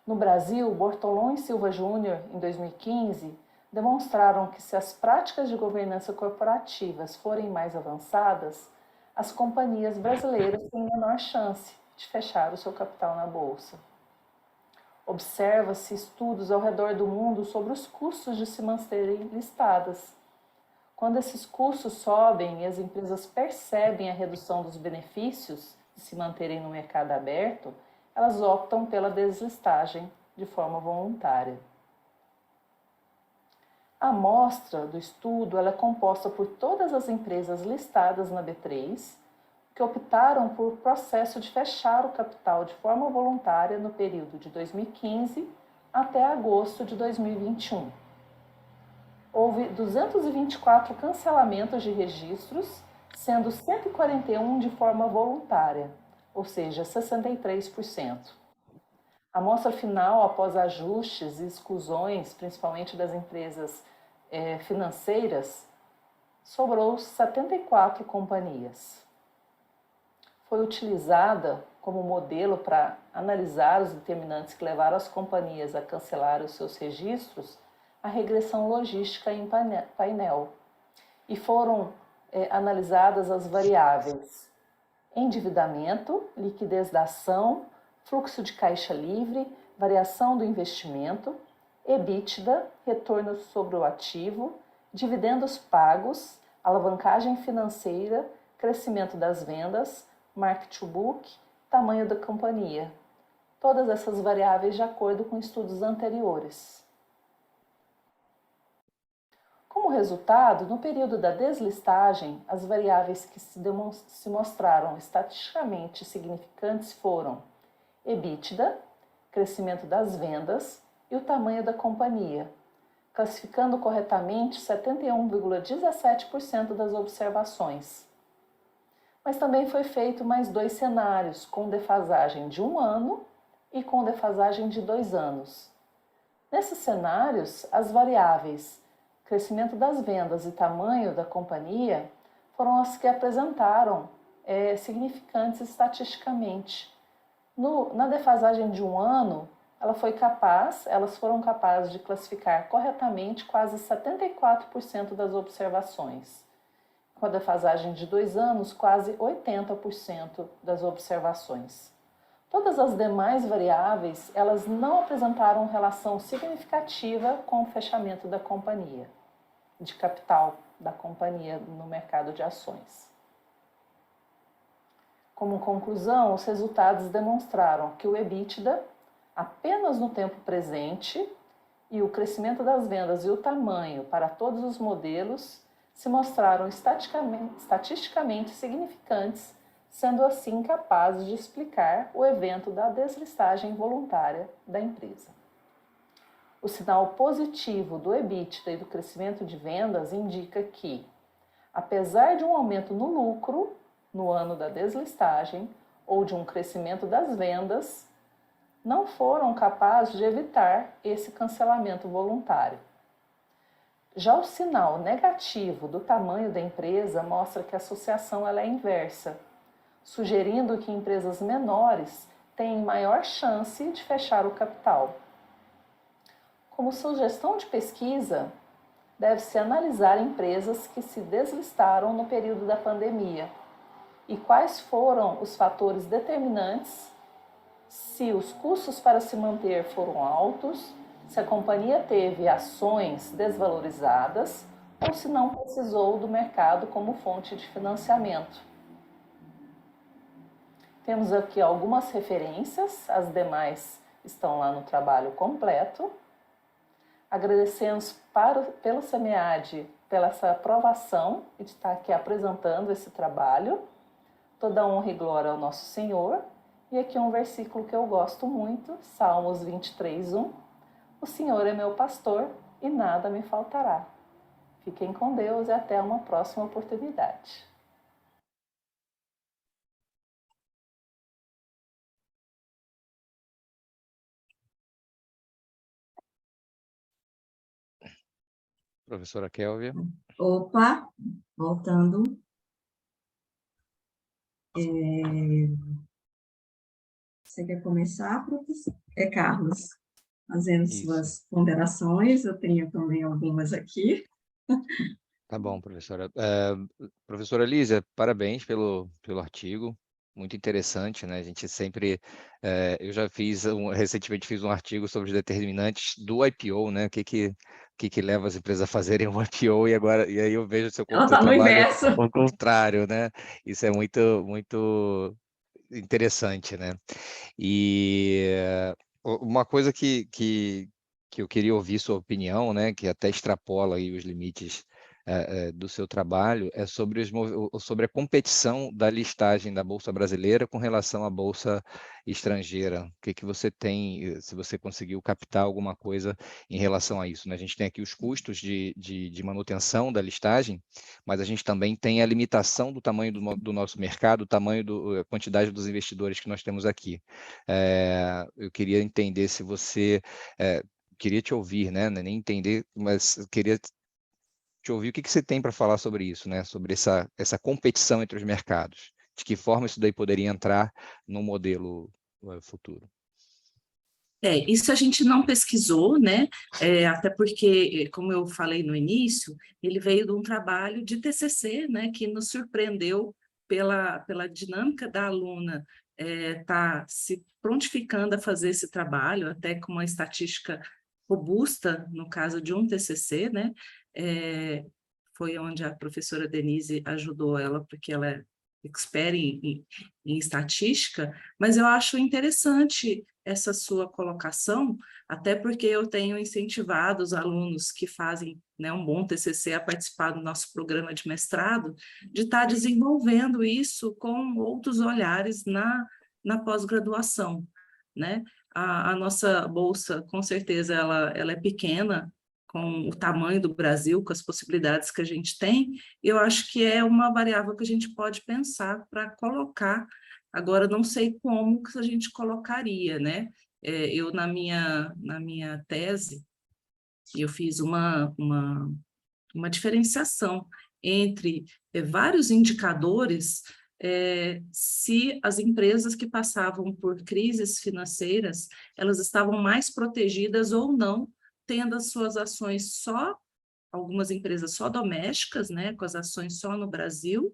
No Brasil, Bortolom e Silva Júnior, em 2015, demonstraram que se as práticas de governança corporativas forem mais avançadas, as companhias brasileiras têm menor chance de fechar o seu capital na Bolsa. Observa-se estudos ao redor do mundo sobre os custos de se manterem listadas. Quando esses custos sobem e as empresas percebem a redução dos benefícios de se manterem no mercado aberto, elas optam pela deslistagem de forma voluntária. A amostra do estudo ela é composta por todas as empresas listadas na B3, que optaram por processo de fechar o capital de forma voluntária no período de 2015 até agosto de 2021. Houve 224 cancelamentos de registros, sendo 141 de forma voluntária, ou seja, 63%. A amostra final, após ajustes e exclusões, principalmente das empresas financeiras, sobrou 74 companhias. Foi utilizada como modelo para analisar os determinantes que levaram as companhias a cancelar os seus registros, a regressão logística em painel. E foram analisadas as variáveis endividamento, liquidez da ação, fluxo de caixa livre, variação do investimento, EBITDA, retorno sobre o ativo, dividendos pagos, alavancagem financeira, crescimento das vendas, mark to book, tamanho da companhia. Todas essas variáveis de acordo com estudos anteriores. Como resultado, no período da deslistagem, as variáveis que se mostraram estatisticamente significantes foram EBITDA, crescimento das vendas e o tamanho da companhia, classificando corretamente 71,17% das observações. Mas também foi feito mais 2 cenários, com defasagem de 1 ano e com defasagem de 2 anos. Nesses cenários, as variáveis crescimento das vendas e tamanho da companhia foram as que apresentaram significantes estatisticamente. Na defasagem de 1 ano, elas foram capazes de classificar corretamente quase 74% das observações. Com a defasagem de 2 anos, quase 80% das observações. Todas as demais variáveis, elas não apresentaram relação significativa com o fechamento da companhia, de capital da companhia no mercado de ações. Como conclusão, os resultados demonstraram que o EBITDA, apenas no tempo presente, e o crescimento das vendas e o tamanho para todos os modelos se mostraram estatisticamente significantes, sendo assim capazes de explicar o evento da deslistagem voluntária da empresa. O sinal positivo do EBITDA e do crescimento de vendas indica que, apesar de um aumento no lucro no ano da deslistagem, ou de um crescimento das vendas, não foram capazes de evitar esse cancelamento voluntário. Já o sinal negativo do tamanho da empresa mostra que a associação ela é inversa, sugerindo que empresas menores têm maior chance de fechar o capital. Como sugestão de pesquisa, deve-se analisar empresas que se deslistaram no período da pandemia e quais foram os fatores determinantes, se os custos para se manter foram altos, se a companhia teve ações desvalorizadas ou se não precisou do mercado como fonte de financiamento. Temos aqui algumas referências, as demais estão lá no trabalho completo. Agradecemos pelo SEMEAD pela essa aprovação e de estar aqui apresentando esse trabalho. Toda honra e glória ao nosso Senhor. E aqui um versículo que eu gosto muito, Salmos 23:1. O Senhor é meu pastor e nada me faltará. Fiquem com Deus e até uma próxima oportunidade. Professora Kélvia. Opa, voltando. Você quer começar, professor? Carlos, fazendo suas ponderações, eu tenho também algumas aqui. Tá bom, professora. Professora Lísia, parabéns pelo artigo, muito interessante, né? A gente sempre, eu já recentemente fiz um artigo sobre os determinantes do IPO, né? O que leva as empresas a fazerem um IPO e aí eu vejo o seu Ela está no trabalho inverso. ao contrário, né? Isso é muito interessante, né? E uma coisa que eu queria ouvir sua opinião, né? Que até extrapola aí os limites do seu trabalho, é sobre a competição da listagem da Bolsa Brasileira com relação à Bolsa estrangeira. O que você tem, se você conseguiu captar alguma coisa em relação a isso, né? A gente tem aqui os custos de manutenção da listagem, mas a gente também tem a limitação do tamanho do nosso mercado, o tamanho a quantidade dos investidores que nós temos aqui. Eu queria entender se você... queria te ouvir, né? Nem entender, mas eu queria te ouvir o que você tem para falar sobre isso, né? Sobre essa competição entre os mercados. De que forma isso daí poderia entrar no modelo futuro? Isso a gente não pesquisou, né? Até porque, como eu falei no início, ele veio de um trabalho de TCC, né? Que nos surpreendeu pela dinâmica da aluna tá se prontificando a fazer esse trabalho, até com uma estatística robusta, no caso de um TCC, né? Foi onde a professora Denise ajudou ela, porque ela é expert em estatística, mas eu acho interessante essa sua colocação, até porque eu tenho incentivado os alunos que fazem, né, um bom TCC a participar do nosso programa de mestrado, de estar desenvolvendo isso com outros olhares na pós-graduação, né? A nossa bolsa, com certeza, ela é pequena, com o tamanho do Brasil, com as possibilidades que a gente tem, eu acho que é uma variável que a gente pode pensar para colocar. Agora, não sei como que a gente colocaria, né? Eu, na minha tese, eu fiz uma diferenciação entre vários indicadores, se as empresas que passavam por crises financeiras, elas estavam mais protegidas ou não, tendo as suas ações algumas empresas só domésticas, né, com as ações só no Brasil,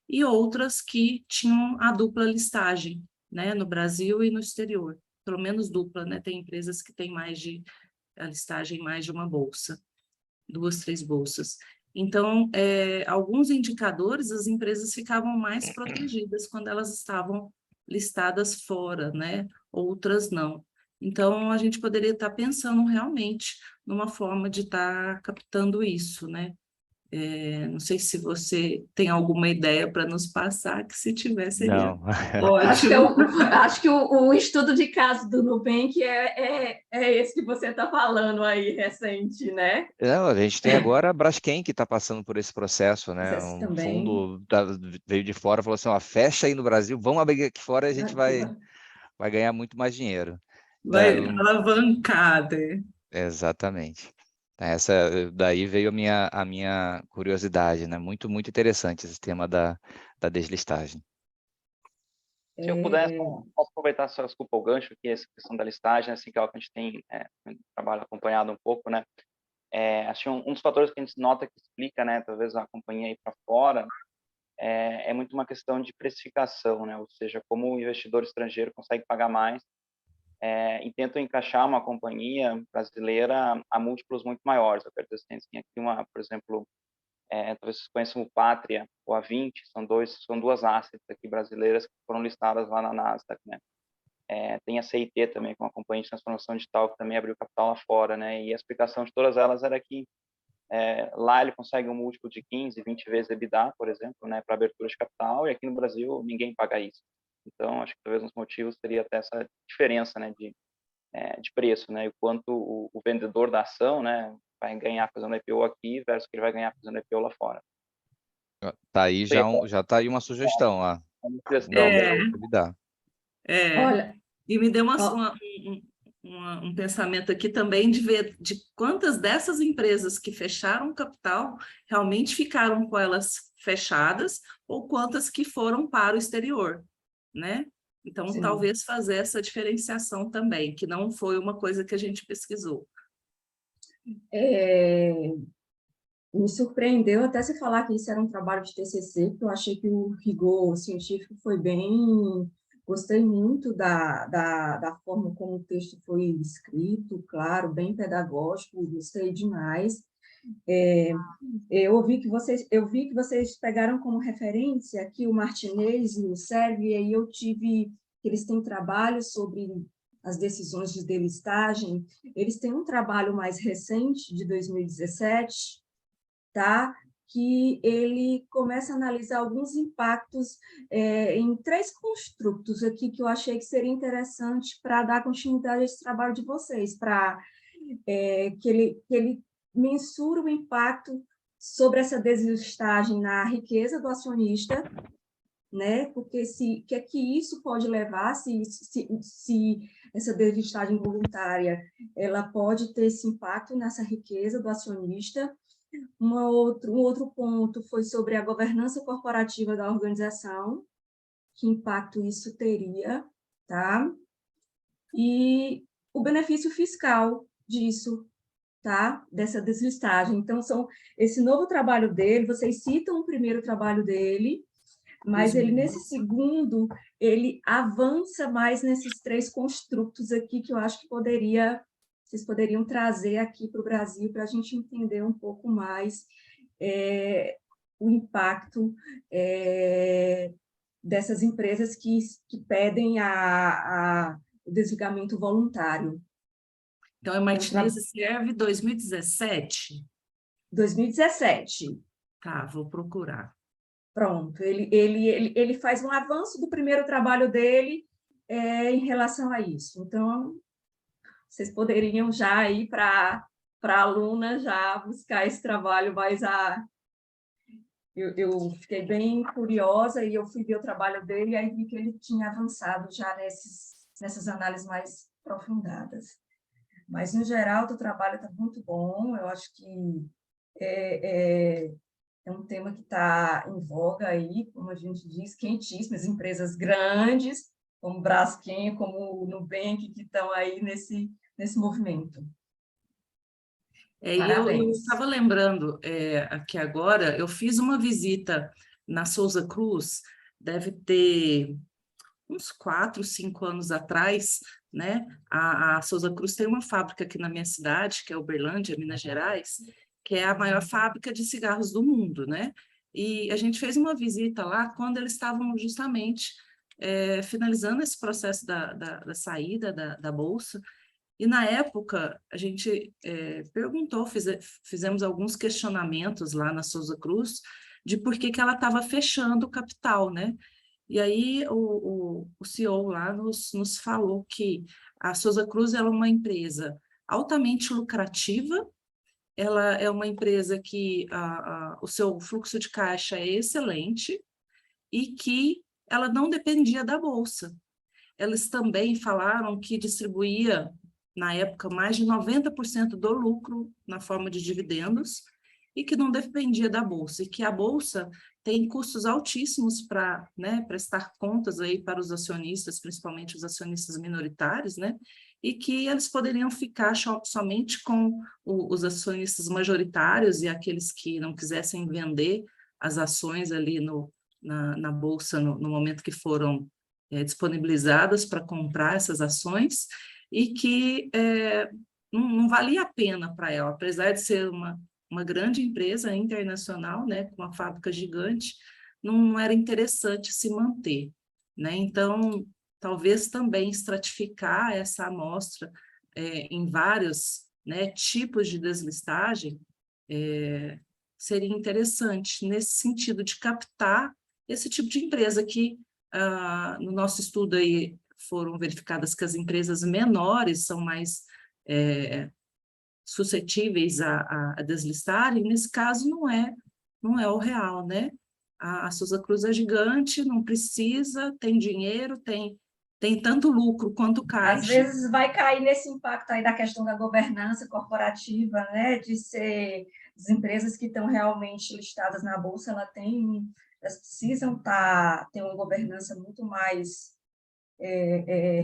e outras que tinham a dupla listagem, né, no Brasil e no exterior, pelo menos dupla, né, tem empresas que têm a listagem em mais de uma bolsa, 2, 3 bolsas. Então, alguns indicadores, as empresas ficavam mais protegidas quando elas estavam listadas fora, né, outras não. Então, a gente poderia estar pensando realmente numa forma de estar captando isso, né? Não sei se você tem alguma ideia para nos passar, que se tiver seria Não. Acho que o estudo de caso do Nubank é esse que você está falando aí, recente, né? Não, a gente tem agora a Braskem que está passando por esse processo, né? Esse Um também. fundo veio de fora e falou assim, ó, fecha aí no Brasil, vamos abrir aqui fora e a gente vai ganhar muito mais dinheiro. vai alavancada. Exatamente. Daí veio a minha curiosidade, né? Muito, muito interessante esse tema da deslistagem. Se eu puder, posso aproveitar, só, desculpa, o gancho, que essa questão da listagem, assim, que é algo que a gente tem trabalho acompanhado um pouco, né? Acho que um dos fatores que a gente nota que explica, né, talvez a companhia ir para fora, é muito uma questão de precificação, né? Ou seja, como o investidor estrangeiro consegue pagar mais e tentam encaixar uma companhia brasileira a múltiplos muito maiores. Eu quero dizer, tem aqui por exemplo, talvez vocês conheçam o Pátria ou a 20, são duas assets aqui brasileiras que foram listadas lá na Nasdaq, né? Tem a CIT também, que é uma companhia de transformação digital que também abriu capital lá fora, né? E a explicação de todas elas era que lá ele consegue um múltiplo de 15, 20 vezes EBITDA, por exemplo, né, para abertura de capital, e aqui no Brasil ninguém paga isso. Então, acho que talvez um dos motivos seria até essa diferença, né, de preço, né, e o quanto o vendedor da ação, né, vai ganhar fazendo IPO aqui versus que ele vai ganhar fazendo IPO lá fora. Tá aí já tá aí uma sugestão lá. Olha, E me deu um pensamento aqui também de ver de quantas dessas empresas que fecharam capital realmente ficaram com elas fechadas ou quantas que foram para o exterior, né? Então, Sim. Talvez fazer essa diferenciação também, que não foi uma coisa que a gente pesquisou. Me surpreendeu até você falar que isso era um trabalho de TCC, porque eu achei que o rigor científico foi bem... Gostei muito da forma como o texto foi escrito, claro, bem pedagógico, gostei demais. Eu vi que vocês pegaram como referência aqui o Martinez e o Sérgio, e aí eu tive que eles têm trabalhos sobre as decisões de delistagem. Eles têm um trabalho mais recente, de 2017, tá? Que ele começa a analisar alguns impactos em 3 construtos aqui que eu achei que seria interessante para dar continuidade a esse trabalho de vocês, para que ele mensura o impacto sobre essa deslistagem na riqueza do acionista, né? Porque que é que isso pode levar, se essa deslistagem voluntária ela pode ter esse impacto nessa riqueza do acionista. Um outro ponto foi sobre a governança corporativa da organização, que impacto isso teria, tá? E o benefício fiscal disso, tá? Dessa deslistagem. Então, esse novo trabalho dele, vocês citam o primeiro trabalho dele, mas ele, nesse segundo, ele avança mais nesses 3 construtos aqui que eu acho que vocês poderiam trazer aqui para o Brasil para a gente entender um pouco mais o impacto dessas empresas que pedem o desligamento voluntário. Então, é Martinez e Sérgio, 2017? 2017. Tá, vou procurar. Pronto, ele faz um avanço do primeiro trabalho dele em relação a isso. Então, vocês poderiam já ir para a aluna já buscar esse trabalho mais Eu fiquei bem curiosa e eu fui ver o trabalho dele e aí vi que ele tinha avançado já nessas análises mais aprofundadas. Mas, no geral, o trabalho está muito bom, eu acho que é um tema que está em voga aí, como a gente diz, quentíssimo, as empresas grandes, como o Braskem, como o Nubank, que estão aí nesse movimento. Eu estava lembrando aqui agora, eu fiz uma visita na Souza Cruz, deve ter uns 4, 5 anos atrás, né? A Souza Cruz tem uma fábrica aqui na minha cidade, que é Uberlândia, Minas Gerais, que é a maior fábrica de cigarros do mundo, né? E a gente fez uma visita lá quando eles estavam justamente finalizando esse processo da saída da Bolsa, E, na época, a gente perguntou, fizemos alguns questionamentos lá na Souza Cruz de por que ela estava fechando o capital, né? E aí o CEO lá nos falou que a Souza Cruz ela é uma empresa altamente lucrativa, ela é uma empresa que o seu fluxo de caixa é excelente e que ela não dependia da Bolsa. Eles também falaram que distribuía, na época, mais de 90% do lucro na forma de dividendos e que não dependia da Bolsa, e que a Bolsa tem custos altíssimos para, né, prestar contas aí para os acionistas, principalmente os acionistas minoritários, né, e que eles poderiam ficar somente com os acionistas majoritários e aqueles que não quisessem vender as ações ali na Bolsa no momento que foram disponibilizadas para comprar essas ações, e que não valia a pena para ela, apesar de ser uma grande empresa internacional, né, com uma fábrica gigante, não era interessante se manter, né? Então, talvez também estratificar essa amostra em vários, né, tipos de deslistagem seria interessante, nesse sentido de captar esse tipo de empresa que, no nosso estudo aí, foram verificadas que as empresas menores são mais suscetíveis a deslistarem. Nesse caso não é o real, né? A Souza Cruz é gigante, não precisa, tem dinheiro, tem tanto lucro quanto caixa. Às vezes vai cair nesse impacto aí da questão da governança corporativa, né? De ser as empresas que estão realmente listadas na Bolsa, elas precisam ter uma governança muito mais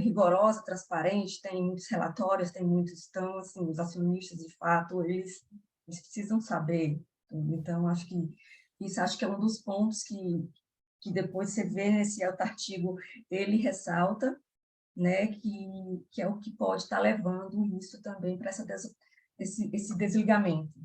rigorosa, transparente, tem muitos relatórios, então, assim, os acionistas, de fato, eles precisam saber. Então, acho que é um dos pontos que depois você vê nesse outro artigo, ele ressalta, né, que é o que pode estar levando isso também para esse desligamento.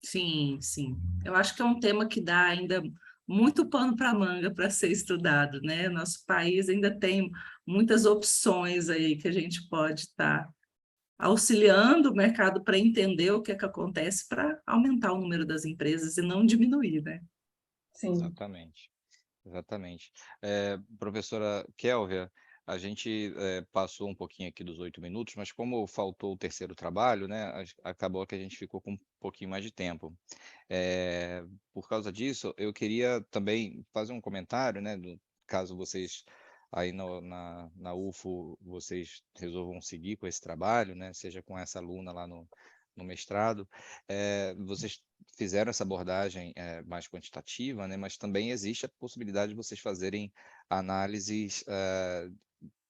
Sim, sim. Eu acho que é um tema que dá ainda muito pano para manga para ser estudado, né? Nosso país ainda tem muitas opções aí que a gente pode estar auxiliando o mercado para entender o que é que acontece para aumentar o número das empresas e não diminuir, né? Sim. Exatamente, exatamente. Professora Kélvia, a gente passou um pouquinho aqui dos 8 minutos, mas como faltou o terceiro trabalho, né, acabou que a gente ficou com um pouquinho mais de tempo. Por causa disso, eu queria também fazer um comentário, né, caso vocês aí na UFO, vocês resolvam seguir com esse trabalho, né, seja com essa aluna lá no mestrado, vocês fizeram essa abordagem mais quantitativa, né, mas também existe a possibilidade de vocês fazerem análises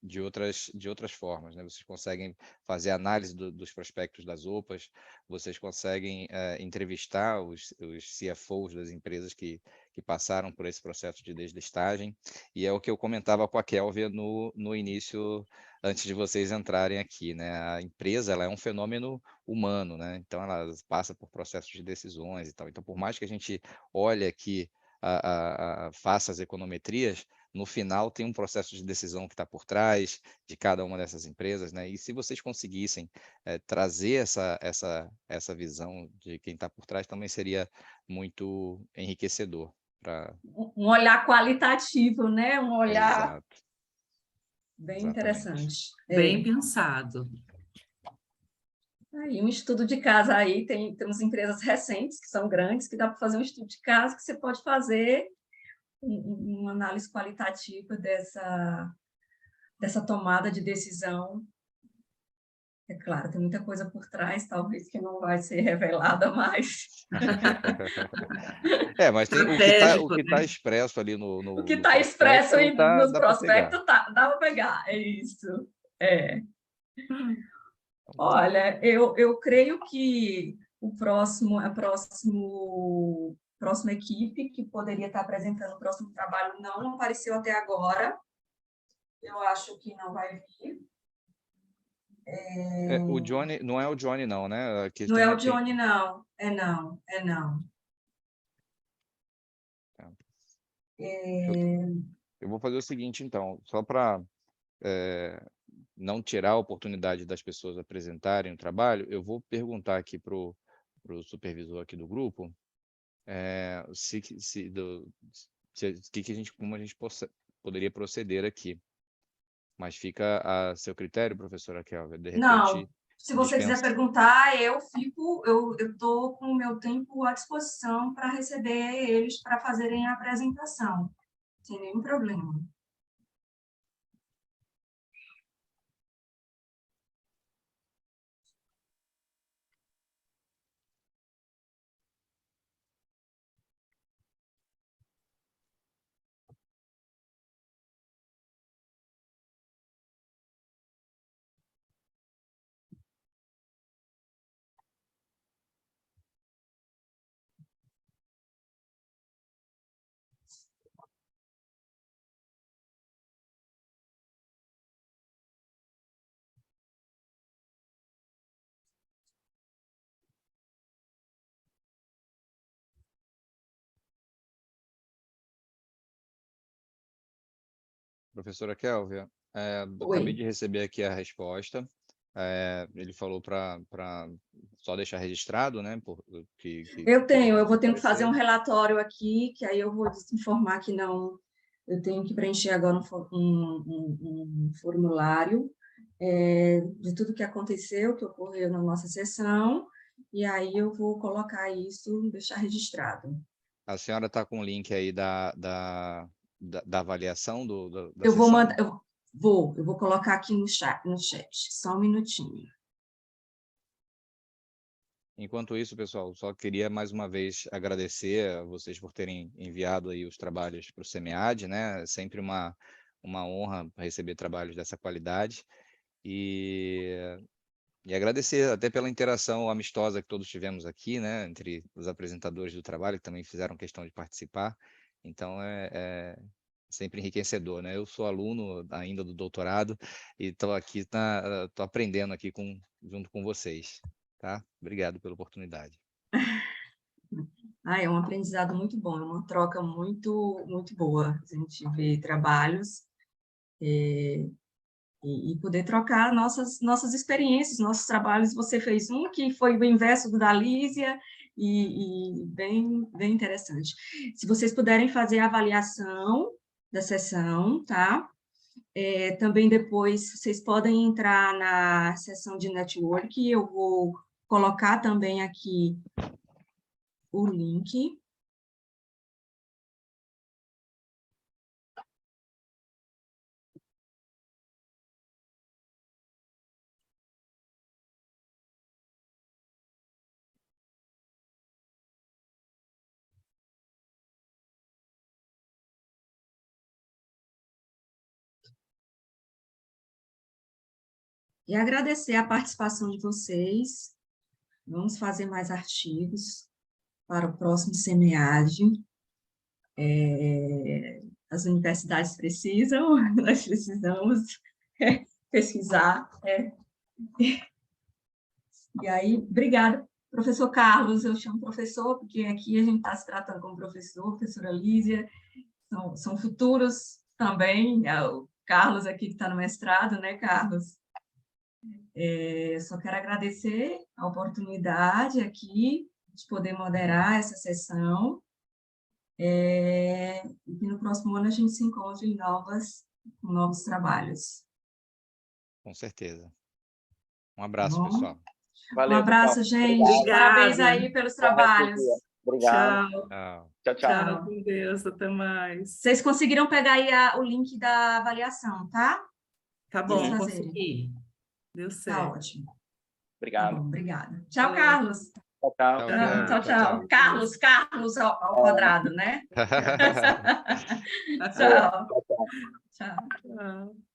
de outras formas, né? Vocês conseguem fazer análise dos prospectos das OPAs, vocês conseguem entrevistar os CFOs das empresas que passaram por esse processo de deslistagem, e é o que eu comentava com a Kélvia no início, antes de vocês entrarem aqui, né? A empresa, ela é um fenômeno humano, né? Então ela passa por processos de decisões e tal. Então, por mais que a gente olhe aqui, faça as econometrias, no final tem um processo de decisão que está por trás de cada uma dessas empresas, né? E se vocês conseguissem trazer essa visão de quem está por trás, também seria muito enriquecedor. Um olhar qualitativo, né? Um olhar Exato. bem Exatamente. interessante. Bem pensado. Aí, um estudo de casa aí, temos empresas recentes, que são grandes, que dá para fazer um estudo de casa, que você pode fazer uma análise qualitativa dessa tomada de decisão. É claro, tem muita coisa por trás, talvez que não vai ser revelada mais. Mas tem o que está expresso ali no o que está expresso aí nos prospectos, dá para pegar, é isso. Olha, eu creio que a próxima equipe que poderia estar apresentando o próximo trabalho não apareceu até agora. Eu acho que não vai vir. O Johnny, não é o Johnny não, né? Não é o Johnny, não. Não. Eu vou fazer o seguinte, então, só para não tirar a oportunidade das pessoas apresentarem o trabalho, eu vou perguntar aqui para o supervisor aqui do grupo, como a gente poderia proceder aqui. Mas fica a seu critério, professora Kelvia, de Não, repente... se você quiser perguntar, eu estou com o meu tempo à disposição para receber eles para fazerem a apresentação, sem nenhum problema. Professora Kelvia, eu Oi. acabei de receber aqui a resposta. Ele falou para só deixar registrado, né? Eu vou ter que fazer um relatório aqui, que aí eu vou informar que não, eu tenho que preencher agora um formulário de tudo que aconteceu, que ocorreu na nossa sessão, e aí eu vou colocar isso, deixar registrado. A senhora está com o link aí da avaliação da Eu vou sessão? mandar, eu vou colocar aqui no chat, só um minutinho. Enquanto isso, pessoal, só queria mais uma vez agradecer a vocês por terem enviado aí os trabalhos para o SEMEAD, né? É sempre uma honra receber trabalhos dessa qualidade e agradecer até pela interação amistosa que todos tivemos aqui, né? Entre os apresentadores do trabalho, que também fizeram questão de participar. Então, é sempre enriquecedor, né? Eu sou aluno ainda do doutorado e estou aqui, tô aprendendo aqui junto com vocês. Tá? Obrigado pela oportunidade. É um aprendizado muito bom, é uma troca muito, muito boa. A gente vê trabalhos e poder trocar nossas experiências, nossos trabalhos. Você fez um que foi o inverso do da Lísia e bem interessante. Se vocês puderem fazer a avaliação da sessão, tá? Também depois vocês podem entrar na sessão de network, eu vou colocar também aqui o link. E agradecer a participação de vocês. Vamos fazer mais artigos para o próximo SEMEAD. As universidades precisam, nós precisamos pesquisar. E aí, obrigada, professor Carlos, eu chamo professor, porque aqui a gente está se tratando como professora Lísia, são futuros também, o Carlos aqui que está no mestrado, né, Carlos? Só quero agradecer a oportunidade aqui de poder moderar essa sessão, e que no próximo ano a gente se encontre em novos trabalhos. Com certeza. Um abraço, pessoal. Valeu, um abraço, pessoal. gente. Obrigada. Parabéns aí pelos trabalhos. Obrigado. Tchau. Tchau. Tchau, tchau. Tchau, com Deus. Até mais. Vocês conseguiram pegar aí o link da avaliação, tá? Tá bom, Vocês consegui. Deu Tá certo. ótimo. Tá Obrigado. bom, obrigada. Tchau, Falou. Carlos. Tchau, tchau. Tchau, Tchau, Kelvia. tchau. Carlos ao quadrado, né? Tchau. Tchau, tchau. Tchau. Tchau.